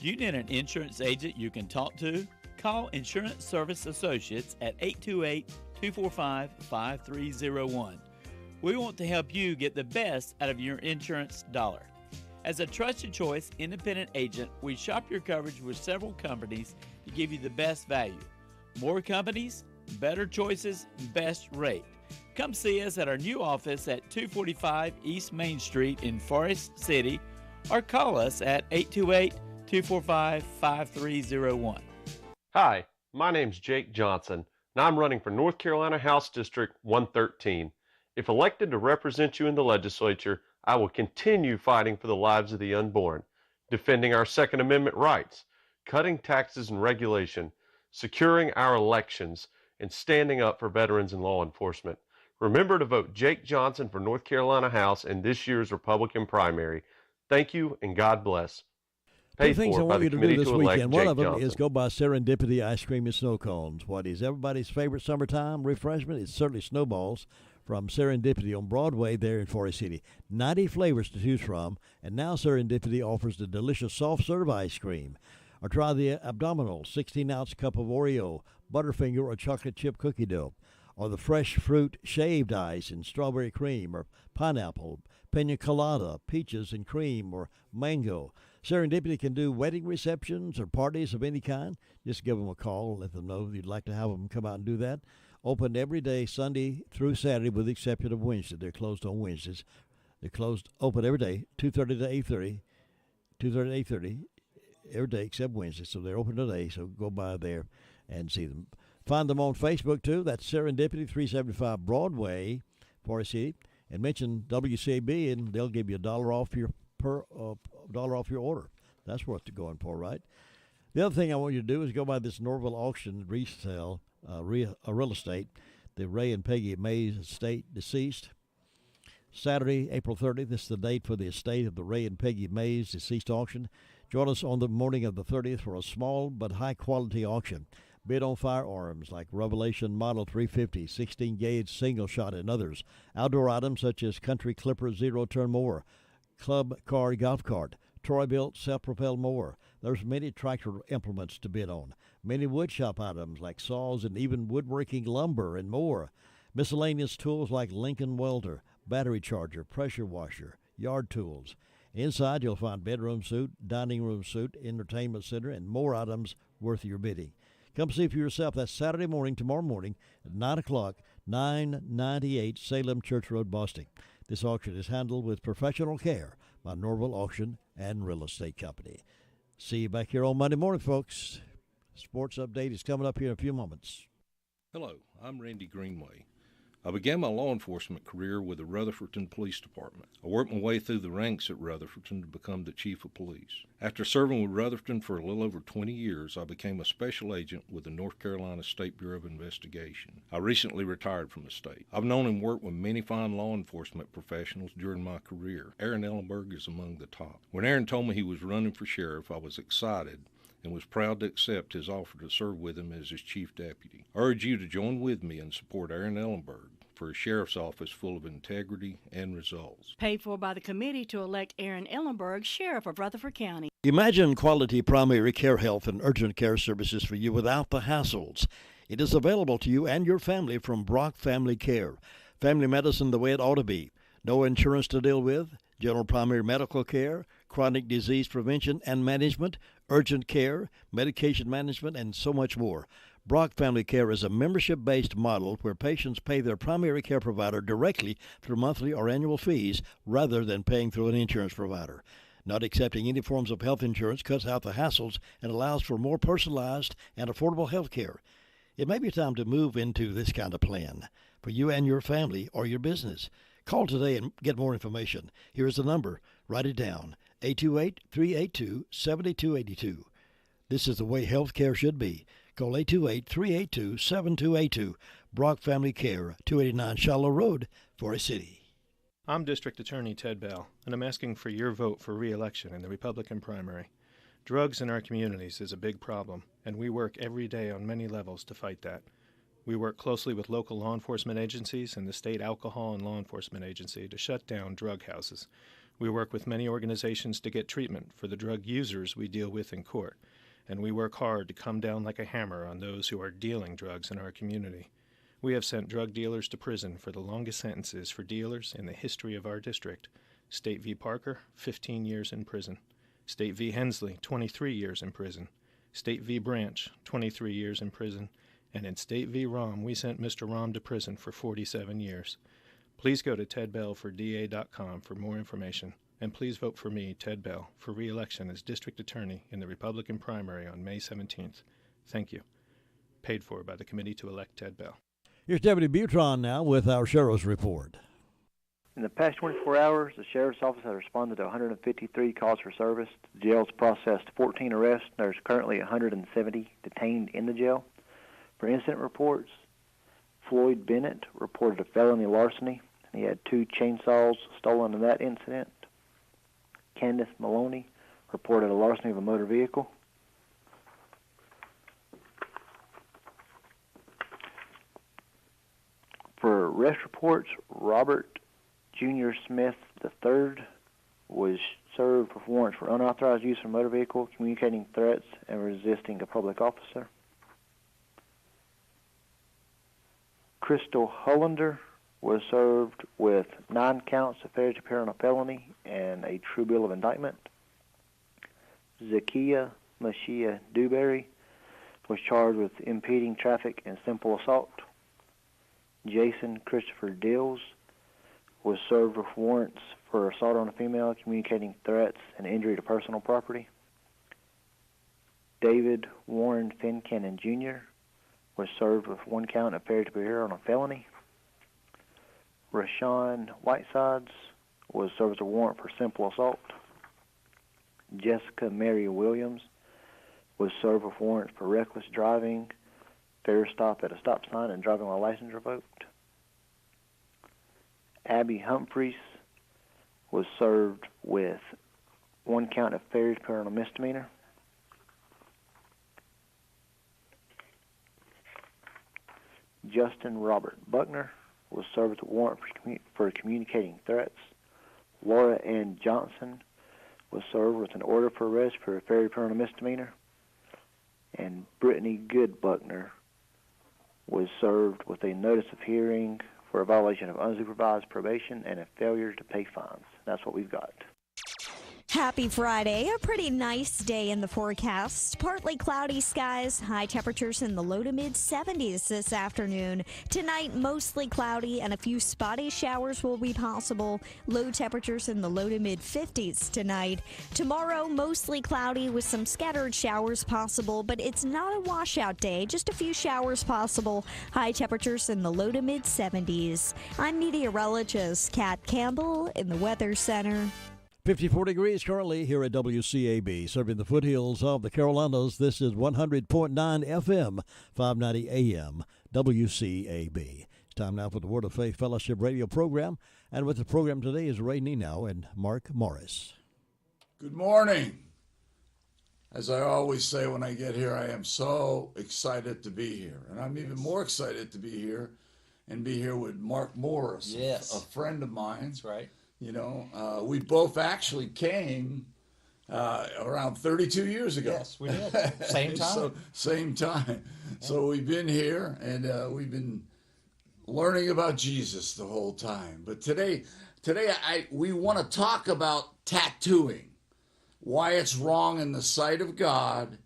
You need an insurance agent you can talk to? Call Insurance Service Associates at 828-245-5301. We want to help you get the best out of your insurance dollar. As a trusted choice independent agent, we shop your coverage with several companies to give you the best value. More companies, better choices, best rate. Come see us at our new office at 245 East Main Street in Forest City, or call us at 828-245-5301. Hi, my name's Jake Johnson, and I'm running for North Carolina House District 113. If elected to represent you in the legislature, I will continue fighting for the lives of the unborn, defending our Second Amendment rights, cutting taxes and regulation, securing our elections, and standing up for veterans and law enforcement. Remember to vote Jake Johnson for North Carolina House in this year's Republican primary. Thank you, and God bless. Two things I want you to do this weekend. One of them Johnson. is go buy Serendipity ice cream and snow cones. What is everybody's favorite summertime refreshment? It's certainly snowballs from Serendipity on Broadway there in Forest City. 90 flavors to choose from, and now Serendipity offers the delicious soft serve ice cream. Or try the Abdominal 16-ounce cup of Oreo, Butterfinger, or chocolate chip cookie dough. Or the fresh fruit shaved ice and strawberry cream, or pineapple, pina colada, peaches and cream, or mango. Serendipity can do wedding receptions or parties of any kind. Just give them a call and let them know you'd like to have them come out and do that. Open every day, Sunday through Saturday, with the exception of Wednesday. They're closed on Wednesdays. They're open every day, 2:30 to 8:30, 2:30 to 8:30, every day except Wednesday. So they're open today, so go by there and see them. Find them on Facebook, too. That's Serendipity, 375 Broadway, Forest City. And mention WCAB, and they'll give you $1 off your order. That's worth going for, right? The other thing I want you to do is go by this Norville auction resale, real estate, the Ray and Peggy Mays estate, deceased. Saturday, April 30th. This is the date for the estate of the Ray and Peggy Mays deceased auction. Join us on the morning of the 30th for a small but high-quality auction. Bid on firearms like Revelation Model 350, 16-gauge single shot, and others. Outdoor items such as Country Clipper zero-turn mower, Club Car golf cart, Troy-built self-propelled mower. There's many tractor implements to bid on. Many woodshop items like saws and even woodworking lumber and more. Miscellaneous tools like Lincoln welder, battery charger, pressure washer, yard tools. Inside you'll find bedroom suite, dining room suite, entertainment center, and more items worth your bidding. Come see for yourself. That's Saturday morning, tomorrow morning at 9 o'clock, 998 Salem Church Road, Bostic. This auction is handled with professional care by Norville Auction and Real Estate Company. See you back here on Monday morning, folks. Sports update is coming up here in a few moments. Hello, I'm Randy Greenway. I began my law enforcement career with the Rutherford Police Department. I worked my way through the ranks at Rutherford to become the chief of police. After serving with Rutherford for a little over 20 years, I became a special agent with the North Carolina State Bureau of Investigation. I recently retired from the state. I've known and worked with many fine law enforcement professionals during my career. Aaron Ellenberg is among the top. When Aaron told me he was running for sheriff, I was excited and was proud to accept his offer to serve with him as his chief deputy. I urge you to join with me and support Aaron Ellenberg for a sheriff's office full of integrity and results. Paid for by the committee to elect Aaron Ellenberg, Sheriff of Rutherford County. Imagine quality primary care health and urgent care services for you without the hassles. It is available to you and your family from Brock Family Care. Family medicine the way it ought to be. No insurance to deal with, general primary medical care, chronic disease prevention and management, urgent care, medication management, and so much more. Brock Family Care is a membership-based model where patients pay their primary care provider directly through monthly or annual fees rather than paying through an insurance provider. Not accepting any forms of health insurance cuts out the hassles and allows for more personalized and affordable health care. It may be time to move into this kind of plan for you and your family or your business. Call today and get more information. Here is the number. Write it down. 828-382-7282. This is the way health care should be. Call 828-382-7282. Brock Family Care, 289 Shallow Road, Forest City. I'm District Attorney Ted Bell, and I'm asking for your vote for re-election in the Republican primary. Drugs in our communities is a big problem, and we work every day on many levels to fight that. We work closely with local law enforcement agencies and the State Alcohol and Law Enforcement Agency to shut down drug houses. We work with many organizations to get treatment for the drug users we deal with in court, and we work hard to come down like a hammer on those who are dealing drugs in our community. We have sent drug dealers to prison for the longest sentences for dealers in the history of our district. State v. Parker, 15 years in prison. State v. Hensley, 23 years in prison. State v. Branch, 23 years in prison. And in State v. Rahm, we sent Mr. Rahm to prison for 47 years. Please go to tedbellforda.com for more information. And please vote for me, Ted Bell, for re-election as District Attorney in the Republican primary on May 17th. Thank you. Paid for by the committee to elect Ted Bell. Here's Deputy Butron now with our Sheriff's Report. In the past 24 hours, the Sheriff's Office has responded to 153 calls for service. The jail's processed 14 arrests. There's currently 170 detained in the jail. For incident reports, Floyd Bennett reported a felony larceny. He had 2 chainsaws stolen in that incident. Candace Maloney reported a larceny of a motor vehicle. For arrest reports, Robert Jr. Smith III was served with warrants for unauthorized use of a motor vehicle, communicating threats, and resisting a public officer. Crystal Hollander was served with 9 counts of failure to appear on a felony and a true bill of indictment. Zakiya Mashia Dewberry was charged with impeding traffic and simple assault. Jason Christopher Dills was served with warrants for assault on a female, communicating threats and injury to personal property. David Warren Fincannon Jr. was served with 1 count of failure to appear on a felony. Rashawn Whitesides was served with a warrant for simple assault. Jessica Mary Williams was served with warrants for reckless driving, failure to stop at a stop sign, and driving while license revoked. Abby Humphreys was served with 1 count of failure to appear on a misdemeanor. Justin Robert Buckner was served with a warrant for communicating threats. Laura Ann Johnson was served with an order for arrest for a failure to appear on a misdemeanor. And Brittany Good Buckner was served with a notice of hearing for a violation of unsupervised probation and a failure to pay fines. That's what we've got. Happy Friday. A pretty nice day in the forecast. Partly cloudy skies, high temperatures in the low to mid 70s this afternoon. Tonight, mostly cloudy and a few spotty showers will be possible. Low temperatures in the low to mid 50s tonight. Tomorrow, mostly cloudy with some scattered showers possible, but it's not a washout day. Just a few showers possible. High temperatures in the low to mid 70s. I'm meteorologist Kat Campbell in the Weather Center. 54 degrees currently here at WCAB, serving the foothills of the Carolinas. This is 100.9 FM, 590 AM, WCAB. It's time now for the Word of Faith Fellowship radio program. And with the program today is Ray Nenow and Mark Morris. Good morning. As I always say when I get here, I am so excited to be here. And I'm even more excited to be here and be here with Mark Morris, a friend of mine. That's right. You know, we both actually came around 32 years ago. Yes, we did. Same time. Same time. Yeah. So we've been here, and we've been learning about Jesus the whole time. But today we want to talk about tattooing, why it's wrong in the sight of God,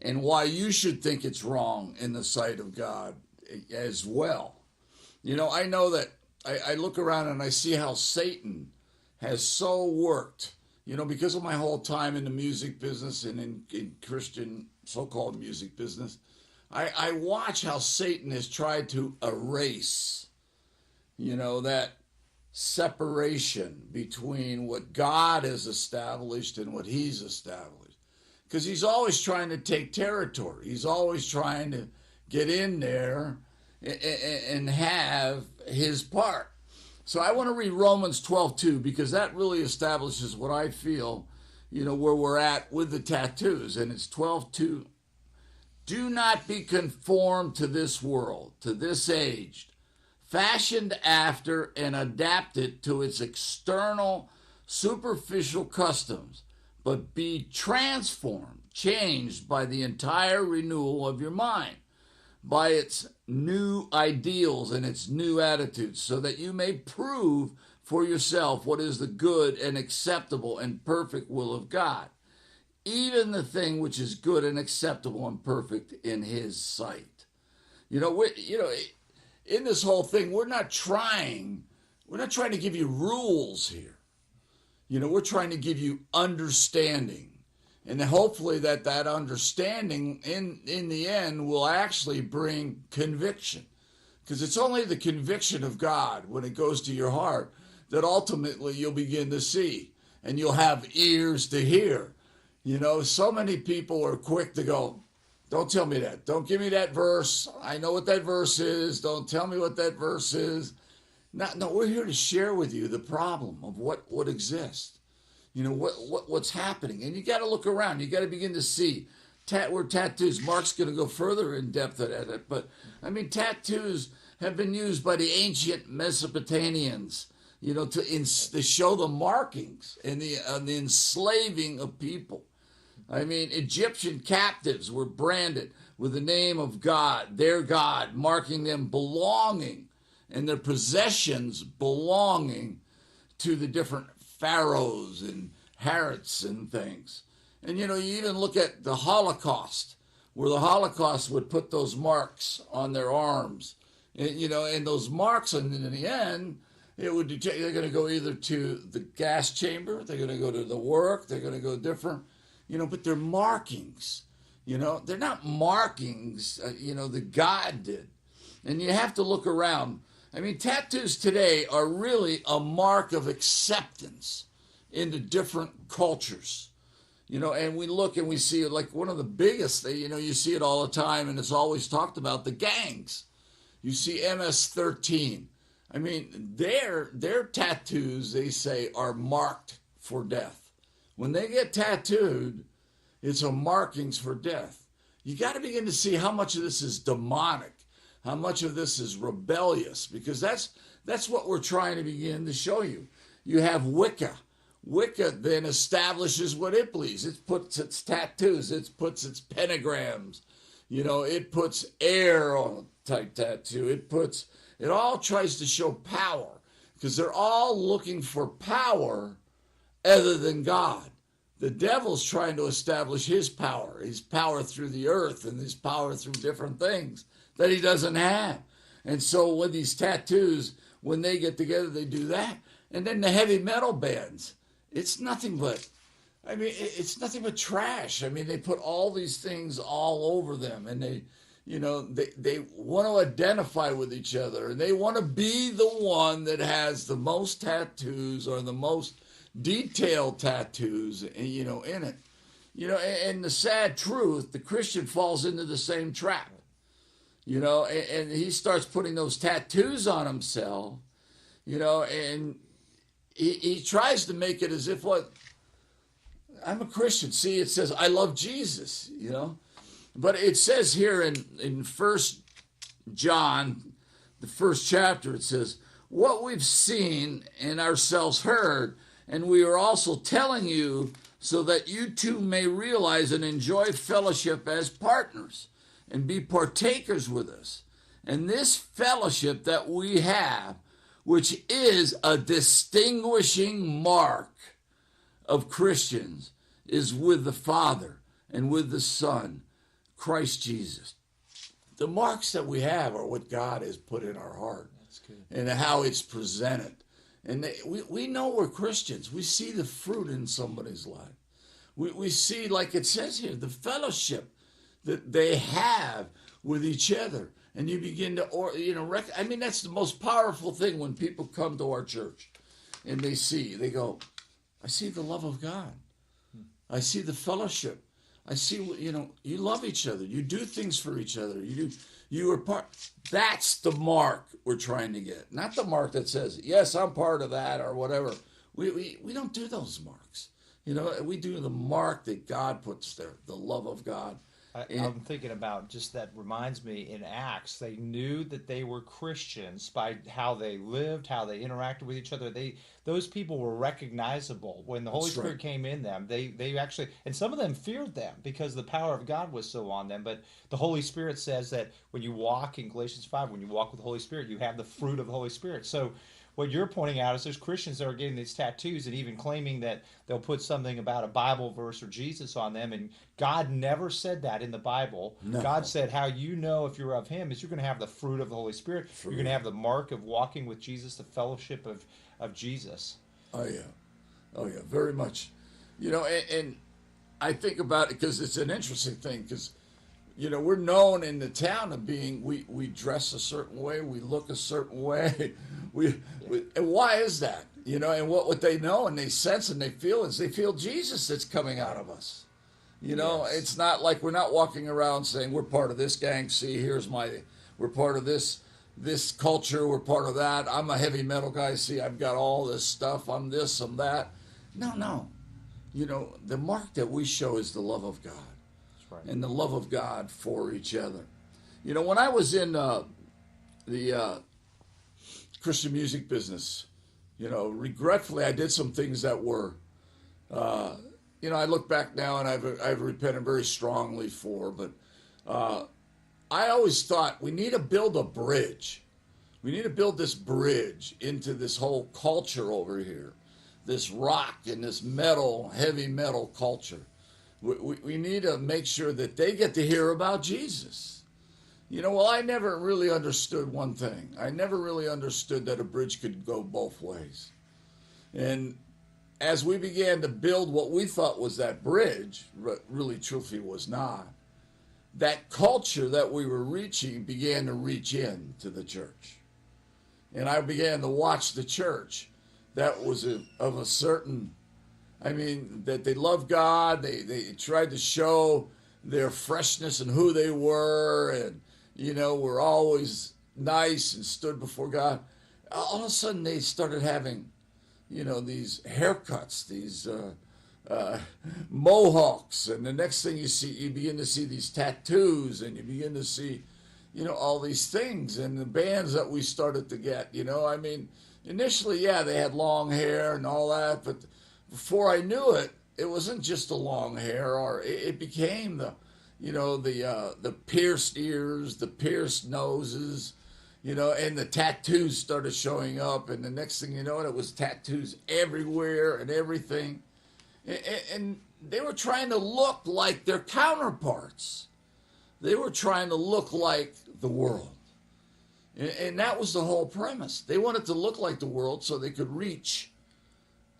and why you should think it's wrong in the sight of God as well. You know, I know that I look around and I see how Satan has so worked, you know, because of my whole time in the music business and in Christian so-called music business. I watch how Satan has tried to erase, you know, that separation between what God has established and what he's established. Because he's always trying to take territory. He's always trying to get in there and have his part. So I want to read Romans 12:2 because that really establishes what I feel, you know, where we're at with the tattoos. And it's 12:2. Do not be conformed to this world, to this age, fashioned after and adapted to its external, superficial customs, but be transformed, changed by the entire renewal of your mind, by its new ideals and its new attitudes, so that you may prove for yourself what is the good and acceptable and perfect will of God, even the thing which is good and acceptable and perfect in his sight. You know, in this whole thing, we're not trying to give you rules here. You know, we're trying to give you understanding. And hopefully that understanding in the end will actually bring conviction. Because it's only the conviction of God when it goes to your heart that ultimately you'll begin to see and you'll have ears to hear. You know, so many people are quick to go, don't tell me that. Don't give me that verse. I know what that verse is. Don't tell me what that verse is. No, we're here to share with you the problem of what exists. You know, what's happening. And you got to look around. You got to begin to see where tattoos. Mark's going to go further in depth at it. But, I mean, tattoos have been used by the ancient Mesopotamians, you know, to show the markings and the enslaving of people. I mean, Egyptian captives were branded with the name of God, their God, marking them belonging and their possessions belonging to the different pharaohs and Herods and things. And, you know, you even look at the Holocaust, where the Holocaust would put those marks on their arms. And, you know, and those marks, and in the end, they're going to go either to the gas chamber, they're going to go to the work, they're going to go different, you know, but they're markings. You know, they're not markings, you know, that God did. And you have to look around. I mean, tattoos today are really a mark of acceptance into different cultures. You know, and we look and we see it like one of the biggest, you know, you see it all the time and it's always talked about, the gangs. You see MS-13. I mean, their tattoos, they say, are marked for death. When they get tattooed, it's a markings for death. You got to begin to see how much of this is demonic. How much of this is rebellious? Because that's what we're trying to begin to show you. You have Wicca. Wicca then establishes what it believes. It puts its tattoos. It puts its pentagrams. You know, it puts air on a type tattoo. It all tries to show power. Because they're all looking for power other than God. the devil's trying to establish his power through the earth and his power through different things that he doesn't have. And so with these tattoos, when they get together, they do that. And then the heavy metal bands, it's nothing but, it's nothing but trash. I mean, they put all these things all over them, and they want to identify with each other, and they want to be the one that has the most tattoos or the most detailed tattoos, in it. And the sad truth, the Christian falls into the same trap. And he starts putting those tattoos on himself, and he tries to make it as if, I'm a Christian. See, it says, I love Jesus, But it says here in 1 John, the first chapter, it says, what we've seen and ourselves heard, and we are also telling you so that you too may realize and enjoy fellowship as partners and be partakers with us. And this fellowship that we have, which is a distinguishing mark of Christians, is with the Father and with the Son, Christ Jesus. The marks that we have are what God has put in our heart. That's good. And how it's presented. And we know we're Christians. We see the fruit in somebody's life. We see, like it says here, the fellowship that they have with each other. And you begin to, that's the most powerful thing when people come to our church and they go, I see the love of God. I see the fellowship. I see, you love each other. You do things for each other. You are part. That's the mark we're trying to get. Not the mark that says, yes, I'm part of that or whatever. We don't do those marks. We do the mark that God puts there, the love of God. I'm thinking about just that reminds me in Acts, they knew that they were Christians by how they lived, how they interacted with each other. Those people were recognizable when the Holy Spirit came in them. They actually, and some of them feared them because the power of God was so on them. But the Holy Spirit says that when you walk in Galatians 5, when you walk with the Holy Spirit, you have the fruit of the Holy Spirit. So what you're pointing out is there's Christians that are getting these tattoos and even claiming that they'll put something about a Bible verse or Jesus on them. And God never said that in the Bible. No. God said how you know if you're of him is you're going to have the fruit of the Holy Spirit. You're going to have the mark of walking with Jesus, the fellowship of Jesus. Oh, yeah, very much. And I think about it because it's an interesting thing because, we're known in the town of being, we dress a certain way, we look a certain way. And why is that? And what they know and they sense and they feel is they feel Jesus that's coming out of us. It's not like we're not walking around saying we're part of this gang. See, we're part of this culture. We're part of that. I'm a heavy metal guy. See, I've got all this stuff. I'm this, I'm that. No. The mark that we show is the love of God. That's right. And the love of God for each other. When I was in the Christian music business, regretfully, I did some things that were, I look back now and I've repented very strongly for, but I always thought we need to build a bridge. We need to build this bridge into this whole culture over here, this rock and this metal, heavy metal culture. We need to make sure that they get to hear about Jesus. I never really understood one thing. I never really understood that a bridge could go both ways. And as we began to build what we thought was that bridge, really truthfully was not, that culture that we were reaching began to reach into the church. And I began to watch the church that was of a certain, that they loved God. They tried to show their freshness and who they were and, were always nice and stood before God. All of a sudden they started having, these haircuts, these mohawks. And the next thing you begin to see these tattoos and you begin to see, all these things. And the bands that we started to get, initially, they had long hair and all that. But before I knew it, it wasn't just the long hair or it became the pierced ears, the pierced noses, and the tattoos started showing up. And the next thing you know, it was tattoos everywhere and everything. And they were trying to look like their counterparts. They were trying to look like the world. And that was the whole premise. They wanted to look like the world so they could reach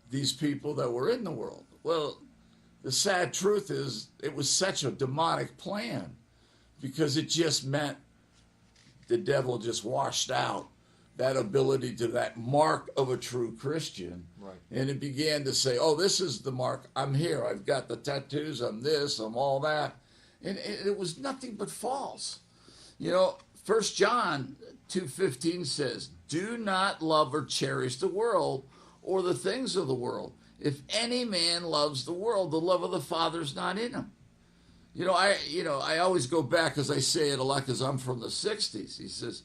these people that were in the world. Well, the sad truth is it was such a demonic plan because it just meant the devil just washed out that ability to that mark of a true Christian. Right. And it began to say, oh, this is the mark. I'm here. I've got the tattoos. I'm this. I'm all that. And it was nothing but false. You know, 1 John 2:15 says, do not love or cherish the world or the things of the world. If any man loves the world, the love of the Father's not in him. I always go back, as I say it a lot, because I'm from the 60s. He says,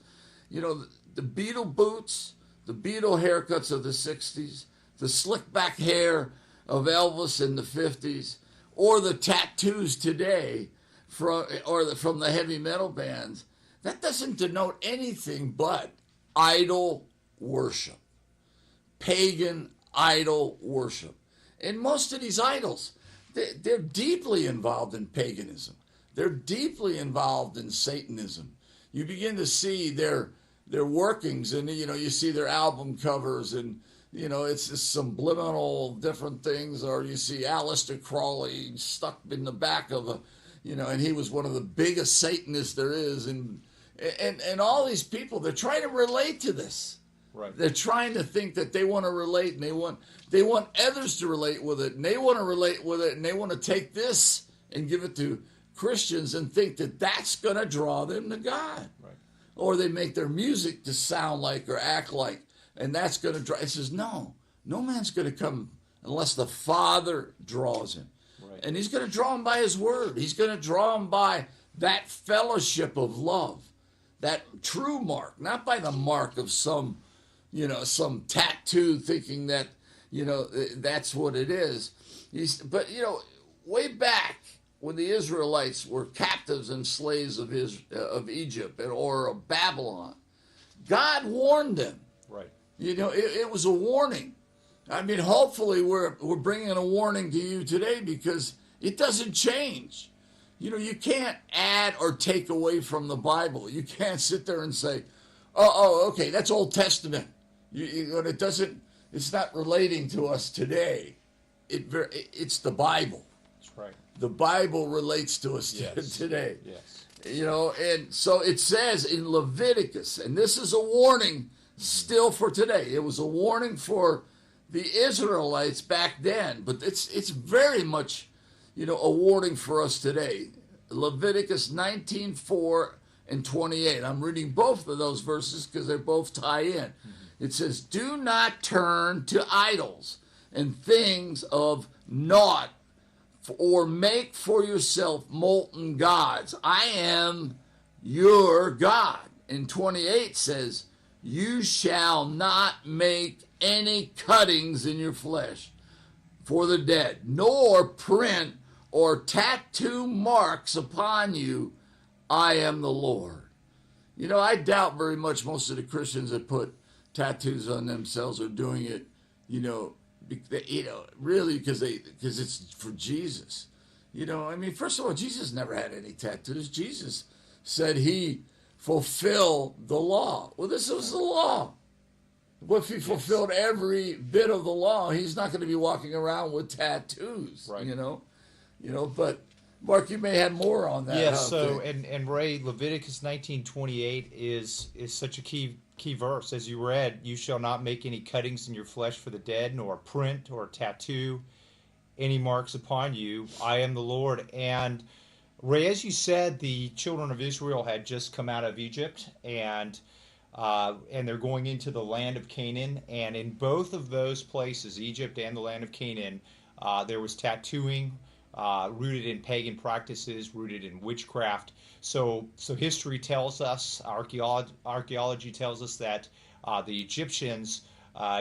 the Beatle boots, the Beatle haircuts of the 60s, the slick back hair of Elvis in the 50s, or the tattoos today from the heavy metal bands, that doesn't denote anything but idol worship, pagan idol worship. And most of these idols, they're deeply involved in paganism. They're deeply involved in Satanism. You begin to see their workings, and you see their album covers, and it's just subliminal different things. Or you see Aleister Crowley stuck in the back of and he was one of the biggest Satanists there is, and all these people, they're trying to relate to this. Right. They're trying to think that they want to relate, and they want others to relate with it, and they want to relate with it, and they want to take this and give it to Christians and think that that's going to draw them to God. Right. Or they make their music to sound like or act like, and that's going to draw. It says, no man's going to come unless the Father draws him. Right. And he's going to draw him by his word. He's going to draw him by that fellowship of love, that true mark, not by the mark of some tattoo thinking that, that's what it is. But way back when the Israelites were captives and slaves of Egypt or of Babylon, God warned them. Right. It was a warning. I mean, hopefully we're bringing a warning to you today because it doesn't change. You can't add or take away from the Bible. You can't sit there and say, okay, that's Old Testament. It's not relating to us today. It's the Bible. That's right. The Bible relates to us today. Yes. And so it says in Leviticus, and this is a warning still for today. It was a warning for the Israelites back then, but it's very much, a warning for us today. Leviticus 19:4 and 28. I'm reading both of those verses because they both tie in. It says, do not turn to idols and things of naught, or make for yourself molten gods. I am your God. And 28 says, you shall not make any cuttings in your flesh for the dead, nor print or tattoo marks upon you. I am the Lord. I doubt very much most of the Christians that put tattoos on themselves are doing it, really because it's for Jesus. First of all, Jesus never had any tattoos. Jesus said he fulfilled the law. Well, this was the law. Well, if he fulfilled every bit of the law, he's not going to be walking around with tattoos, right. But Mark, you may have more on that. Yes, and Ray, Leviticus 19:28 is such a key verse. As you read, you shall not make any cuttings in your flesh for the dead, nor print or tattoo any marks upon you. I am the Lord. And Ray, as you said, the children of Israel had just come out of Egypt, and they're going into the land of Canaan. And in both of those places, Egypt and the land of Canaan, there was tattooing, rooted in pagan practices, rooted in witchcraft. So history tells us, archaeology tells us that the Egyptians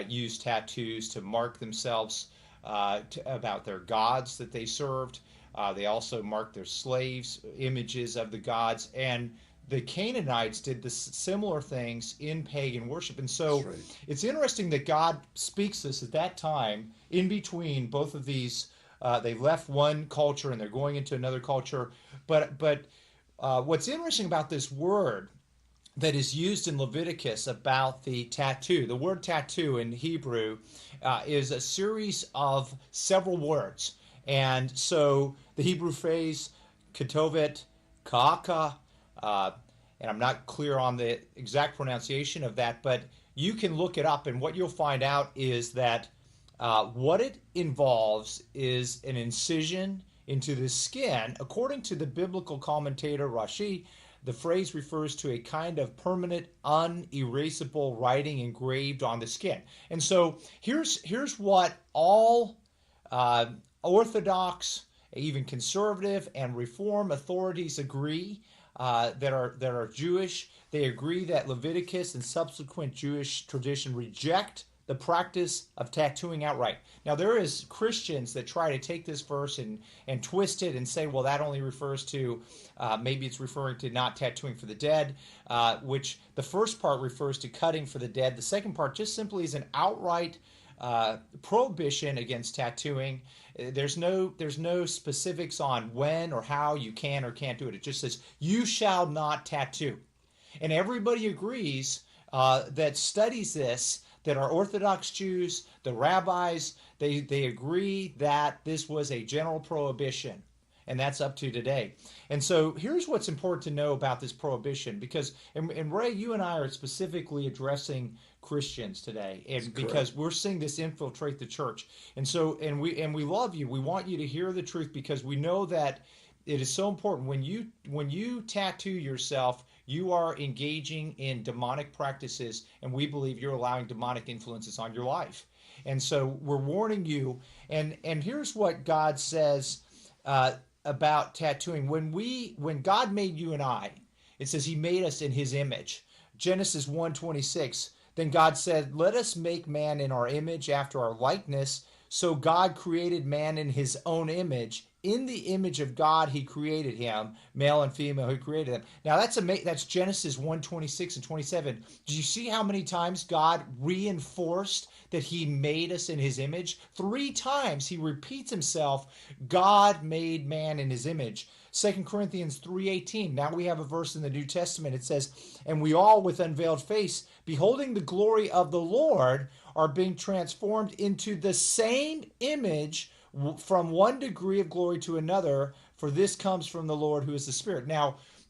used tattoos to mark themselves about their gods that they served. They also marked their slaves, images of the gods, and the Canaanites did similar things in pagan worship. And so It's interesting that God speaks this at that time in between both of these They left one culture and they're going into another culture. But what's interesting about this word that is used in Leviticus about the tattoo, the word tattoo in Hebrew is a series of several words. And so the Hebrew phrase ketovet, ka'aka, and I'm not clear on the exact pronunciation of that, but you can look it up, and what you'll find out is that what it involves is an incision into the skin. According to the biblical commentator Rashi, the phrase refers to a kind of permanent, unerasable writing engraved on the skin. And so here's what all Orthodox, even conservative and Reform authorities agree that are Jewish. They agree that Leviticus and subsequent Jewish tradition reject the practice of tattooing outright. Now, there is Christians that try to take this verse and twist it and say, well, that only refers to, maybe it's referring to not tattooing for the dead, which the first part refers to cutting for the dead. The second part just simply is an outright prohibition against tattooing. There's no specifics on when or how you can or can't do it. It just says, you shall not tattoo. And everybody agrees that studies this, that are Orthodox Jews, the rabbis, they agree that this was a general prohibition. And that's up to today. And so here's what's important to know about this prohibition, because, and Ray, you and I are specifically addressing Christians today, and because we're seeing this infiltrate the church. And so, and we love you. We want you to hear the truth, because we know that it is so important. When you tattoo yourself, you are engaging in demonic practices, and we believe you're allowing demonic influences on your life. And so we're warning you. And here's what God says about tattooing. When God made you and I, it says He made us in His image. Genesis 1:26. Then God said, "Let us make man in our image, after our likeness." So God created man in His own image. In the image of God, He created him, male and female. He created them. Now that's Genesis 1:26 and 27. Do you see how many times God reinforced that He made us in His image? 3 times He repeats Himself. God made man in His image. 2 Corinthians 3:18. Now we have a verse in the New Testament. It says, "And we all with unveiled face, beholding the glory of the Lord, are being transformed into the same image from one degree of glory to another, for this comes from the Lord who is the Spirit."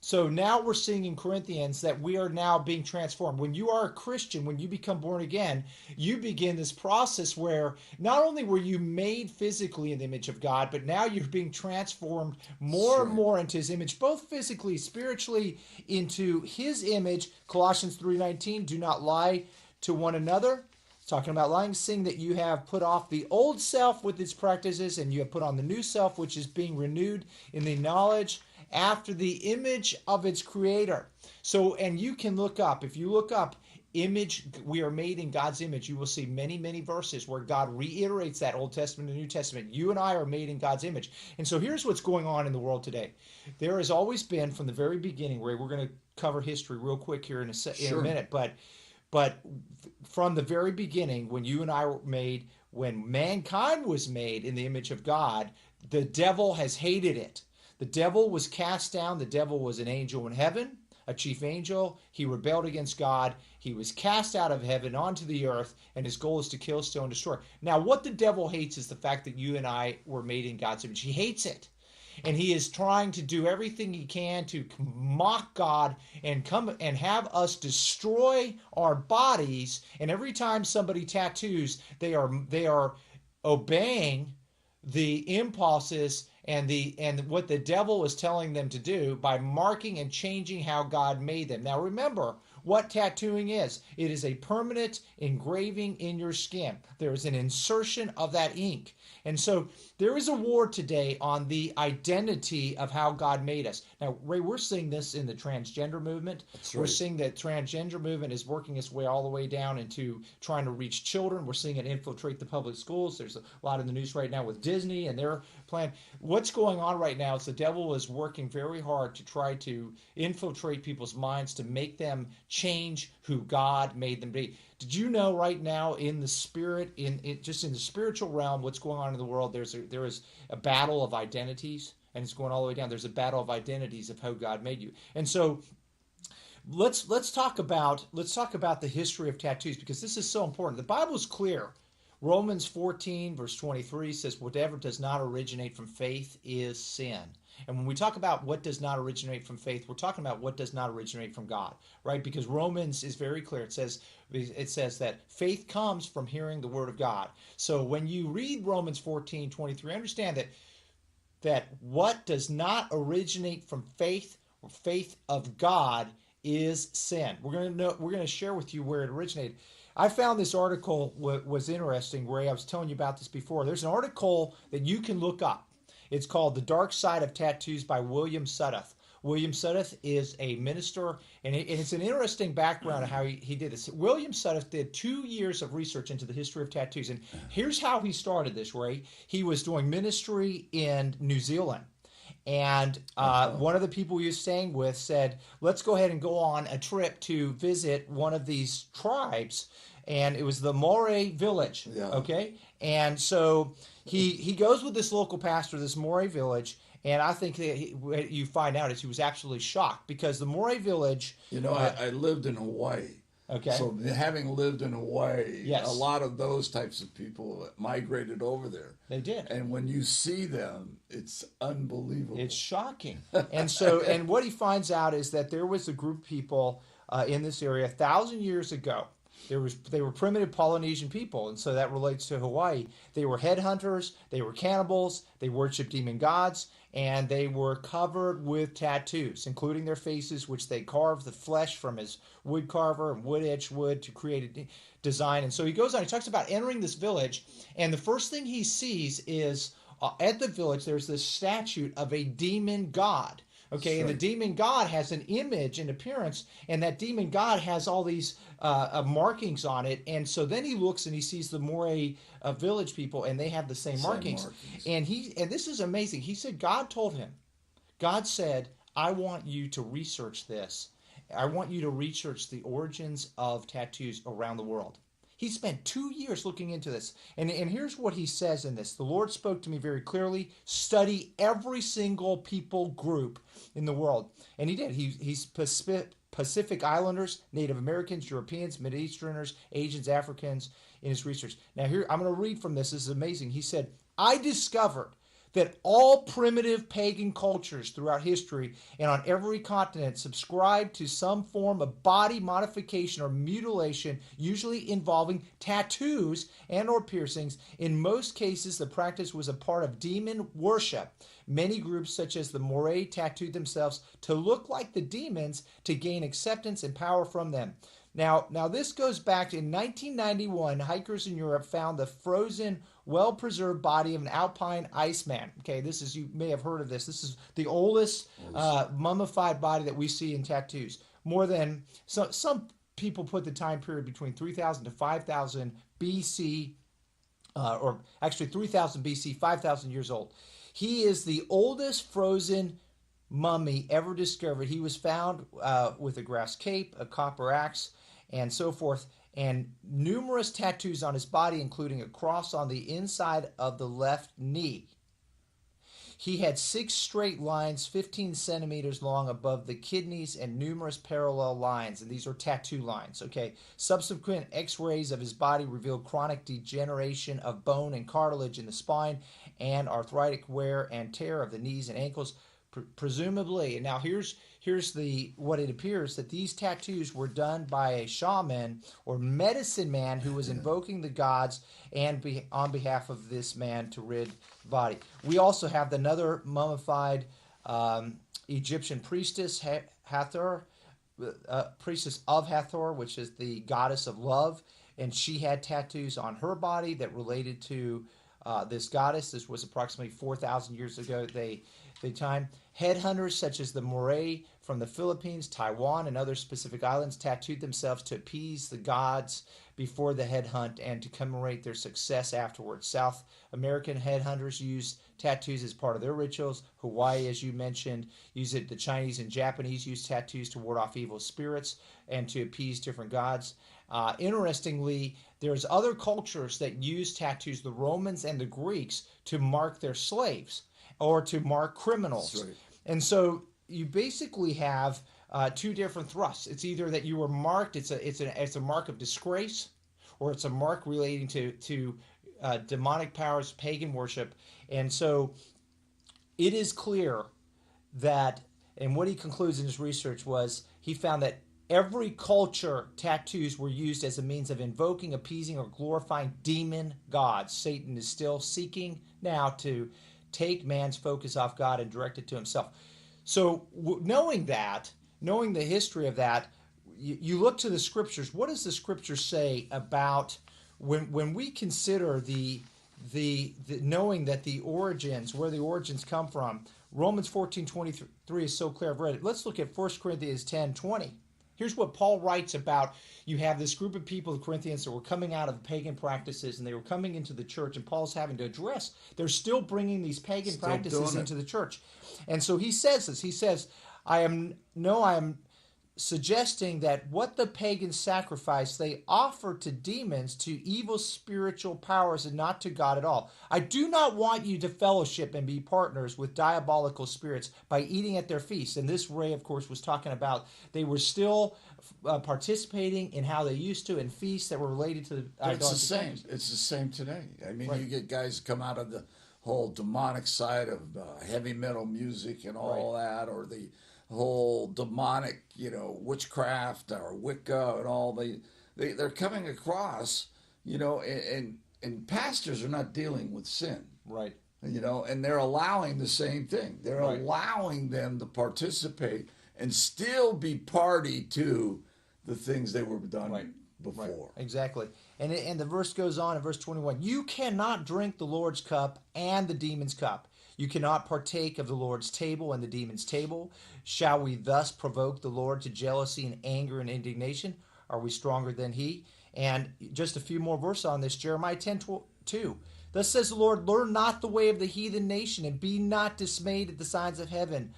So now we're seeing in Corinthians that we are now being transformed. When you are a Christian, when you become born again, you begin this process where not only were you made physically in the image of God, but now you're being transformed more and more into His image, both physically, spiritually, into His image. Colossians 3:19, do not lie to one another. Talking about lying, seeing that you have put off the old self with its practices, and you have put on the new self, which is being renewed in the knowledge after the image of its creator. So, and you can look up, if you look up image, we are made in God's image, you will see many, many verses where God reiterates that Old Testament and New Testament. You and I are made in God's image. And so here's what's going on in the world today. There has always been, from the very beginning, Ray, we're going to cover history real quick here in a minute, but from the very beginning, when you and I were made, when mankind was made in the image of God, the devil has hated it. The devil was cast down. The devil was an angel in heaven, a chief angel. He rebelled against God. He was cast out of heaven onto the earth, and his goal is to kill, steal, and destroy. Now, what the devil hates is the fact that you and I were made in God's image. He hates it. And he is trying to do everything he can to mock God and come and have us destroy our bodies. And every time somebody tattoos, they are obeying the impulses and what the devil is telling them to do by marking and changing how God made them. Now remember what tattooing is. It is a permanent engraving in your skin. There is an insertion of that ink. And so there is a war today on the identity of how God made us. Now, Ray, we're seeing this in the transgender movement. That's right. We're seeing that transgender movement is working its way all the way down into trying to reach children. We're seeing it infiltrate the public schools. There's a lot in the news right now with Disney and their plan. What's going on right now is the devil is working very hard to try to infiltrate people's minds, to make them change who God made them be. Did you know right now in the spirit, just in the spiritual realm, what's going on in the world? There is a battle of identities, and it's going all the way down. There's a battle of identities of how God made you, and so let's talk about the history of tattoos, because this is so important. The Bible is clear. Romans 14 verse 23 says, "Whatever does not originate from faith is sin." And when we talk about what does not originate from faith, we're talking about what does not originate from God, right? Because Romans is very clear. It says that faith comes from hearing the word of God. So when you read Romans 14:23, understand that what does not originate from faith or faith of God is sin. We're going to share with you where it originated. I found this article was interesting, Ray. I was telling you about this before. There's an article that you can look up. It's called "The Dark Side of Tattoos" by William Sudduth. William Sudduth is a minister, and it's an interesting background of how he did this. William Sudduth did 2 years of research into the history of tattoos, and here's how he started this, Ray. He was doing ministry in New Zealand, and one of the people he was staying with said, "Let's go ahead and go on a trip to visit one of these tribes," and it was the Moray village, okay? And so he goes with this local pastor, this Moray village, and I think that what you find out is he was absolutely shocked, because the Moray village... I lived in Hawaii. Okay. So having lived in Hawaii, yes, a lot of those types of people migrated over there. They did. And when you see them, it's unbelievable. It's shocking. And what he finds out is that there was a group of people in this area 1,000 years ago. They were primitive Polynesian people, and so that relates to Hawaii. They were headhunters, they were cannibals, they worshipped demon gods, and they were covered with tattoos, including their faces, which they carved the flesh from his wood carver and wood edged wood to create a design. And so he goes on, he talks about entering this village, and the first thing he sees is at the village there's this statue of a demon god. Okay, Sure. And the demon god has an image and appearance, and that demon god has all these markings on it. And so then he looks and he sees the Moray village people, and they have the same markings. And this is amazing. He said God told him, God said, "I want you to research this. I want you to research the origins of tattoos around the world." He spent 2 years looking into this. And here's what he says in this. "The Lord spoke to me very clearly. Study every single people group in the world." And he did. He's Pacific Islanders, Native Americans, Europeans, Mideasterners, Asians, Africans in his research. Now here, I'm going to read from this. This is amazing. He said, "I discovered that all primitive pagan cultures throughout history and on every continent subscribed to some form of body modification or mutilation, usually involving tattoos and or piercings. In most cases, the practice was a part of demon worship. Many groups, such as the Moray, tattooed themselves to look like the demons to gain acceptance and power from them." Now this goes back to, in 1991, hikers in Europe found the frozen, well-preserved body of an alpine iceman. Okay, this is, you may have heard of this. This is the oldest mummified body that we see in tattoos. More than, some people put the time period between 3,000 to 5,000 BC, or actually 3,000 BC, 5,000 years old. He is the oldest frozen mummy ever discovered. He was found with a grass cape, a copper axe, and so forth, and numerous tattoos on his body, including a cross on the inside of the left knee. He had 6 straight lines 15 centimeters long above the kidneys and numerous parallel lines, and these are tattoo lines. Okay. Subsequent x-rays of his body revealed chronic degeneration of bone and cartilage in the spine and arthritic wear and tear of the knees and ankles, presumably. And now here's what it appears, that these tattoos were done by a shaman or medicine man who was invoking the gods and on behalf of this man to rid the body. We also have another mummified Egyptian priestess, Hathor, priestess of Hathor, which is the goddess of love, and she had tattoos on her body that related to this goddess. This was approximately 4,000 years ago. The time. Headhunters such as the Moray from the Philippines, Taiwan, and other specific islands tattooed themselves to appease the gods before the headhunt and to commemorate their success afterwards. South American headhunters use tattoos as part of their rituals. Hawaii, as you mentioned, use it. The Chinese and Japanese use tattoos to ward off evil spirits and to appease different gods. Interestingly, there's other cultures that use tattoos, the Romans and the Greeks, to mark their slaves or to mark criminals. Right. And so you basically have two different thrusts. It's either that you were marked, it's a mark of disgrace, or it's a mark relating to demonic powers, pagan worship. And so it is clear that, and what he concludes in his research was, he found that every culture, tattoos were used as a means of invoking, appeasing, or glorifying demon gods. Satan is still seeking now to take man's focus off God and direct it to himself. So knowing the history of that, you look to the scriptures. What does the scripture say about when we consider the knowing that the origins, where the origins come from? Romans 14:23 is so clear. I've read it. Let's look at 1 Corinthians 10:20. Here's what Paul writes about. You have this group of people, the Corinthians, that were coming out of pagan practices, and they were coming into the church, and Paul's having to address. They're still bringing these pagan practices into the church. And so he says this. He says, I am suggesting that what the pagans sacrifice, they offer to demons, to evil spiritual powers, and not to God at all. I do not want you to fellowship and be partners with diabolical spirits by eating at their feasts. And this Ray, of course, was talking about they were still participating in how they used to in feasts that were related to the It's the same. It's the same today. I mean, you get guys come out of the whole demonic side of heavy metal music and all that, or the whole demonic, witchcraft or Wicca and all. They're coming across, and pastors are not dealing with sin. Right. And they're allowing the same thing. They're allowing them to participate and still be party to the things they were done before. Right. Exactly. And the verse goes on in verse 21. You cannot drink the Lord's cup and the demon's cup. You cannot partake of the Lord's table and the demon's table. Shall we thus provoke the Lord to jealousy and anger and indignation? Are we stronger than he? And just a few more verses on this. Jeremiah 10:2. Thus says the Lord, learn not the way of the heathen nation, and be not dismayed at the signs of heaven,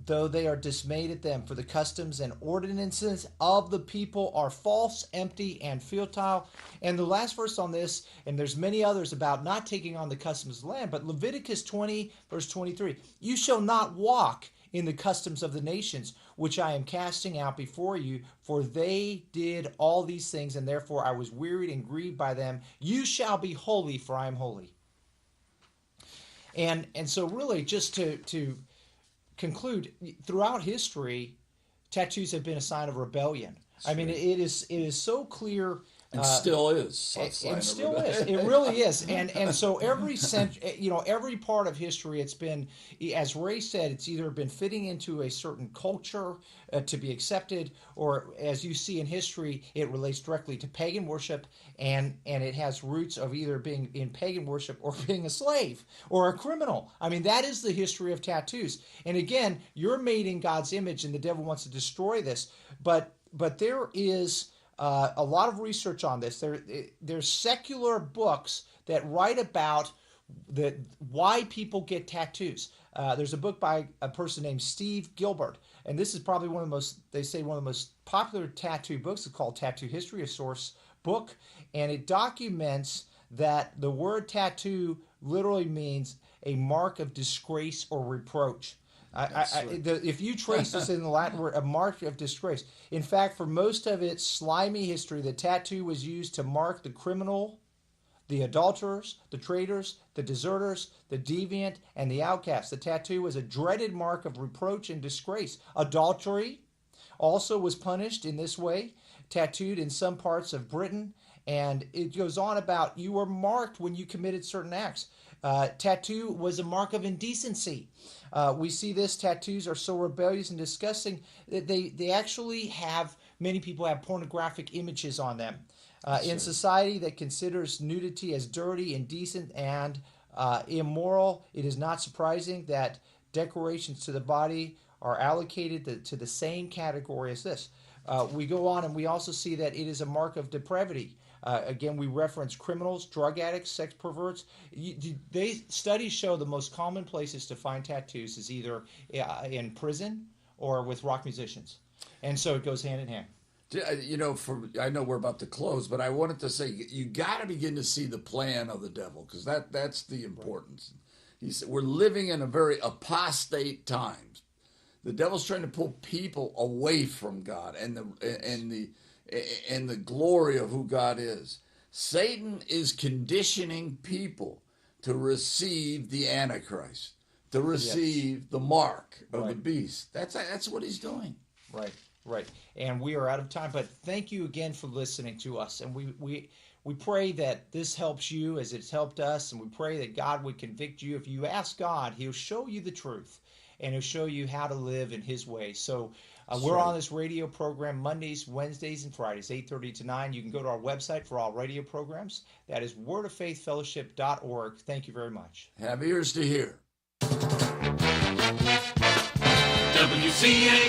though they are dismayed at them. For the customs and ordinances of the people are false, empty, and futile. And the last verse on this, and there's many others about not taking on the customs of the land, but Leviticus 20, verse 23. You shall not walk in the customs of the nations, which I am casting out before you, for they did all these things, and therefore I was wearied and grieved by them. You shall be holy, for I am holy. And so really, just to conclude, throughout history, tattoos have been a sign of rebellion. I mean, it is so clear. And still is. And still is. It really is. And so every part of history, it's been, as Ray said, it's either been fitting into a certain culture to be accepted, or as you see in history, it relates directly to pagan worship, and it has roots of either being in pagan worship or being a slave or a criminal. I mean, that is the history of tattoos. And again, you're made in God's image, and the devil wants to destroy this. But there is a lot of research on this. There's secular books that write about why people get tattoos. There's a book by a person named Steve Gilbert, and this is probably one of the most popular tattoo books. It's called Tattoo History, a source book, and it documents that the word tattoo literally means a mark of disgrace or reproach. If you trace this in the Latin word, a mark of disgrace. In fact, for most of its slimy history, the tattoo was used to mark the criminal, the adulterers, the traitors, the deserters, the deviant, and the outcast. The tattoo was a dreaded mark of reproach and disgrace. Adultery also was punished in this way, tattooed in some parts of Britain, and it goes on about you were marked when you committed certain acts. Tattoo was a mark of indecency. We see this, tattoos are so rebellious and disgusting that they actually have, many people have pornographic images on them. In society that considers nudity as dirty, indecent, and immoral, it is not surprising that decorations to the body are allocated to the same category as this. We go on and we also see that it is a mark of depravity. Again, we reference criminals, drug addicts, sex perverts. Studies show the most common places to find tattoos is either in prison or with rock musicians. And so it goes hand in hand. You know, I know we're about to close, but I wanted to say you got to begin to see the plan of the devil, because that's the importance. We're living in a very apostate times. The devil's trying to pull people away from God and the glory of who God is. Satan is conditioning people to receive the Antichrist, to receive the mark of the beast. That's what he's doing. Right. And we are out of time, but thank you again for listening to us. And we pray that this helps you as it's helped us, and we pray that God would convict you. If you ask God, he'll show you the truth, and he'll show you how to live in his way. So we're on this radio program Mondays, Wednesdays, and Fridays, 8:30 to 9. You can go to our website for all radio programs. That is wordoffaithfellowship.org. Thank you very much. Have ears to hear. WCAB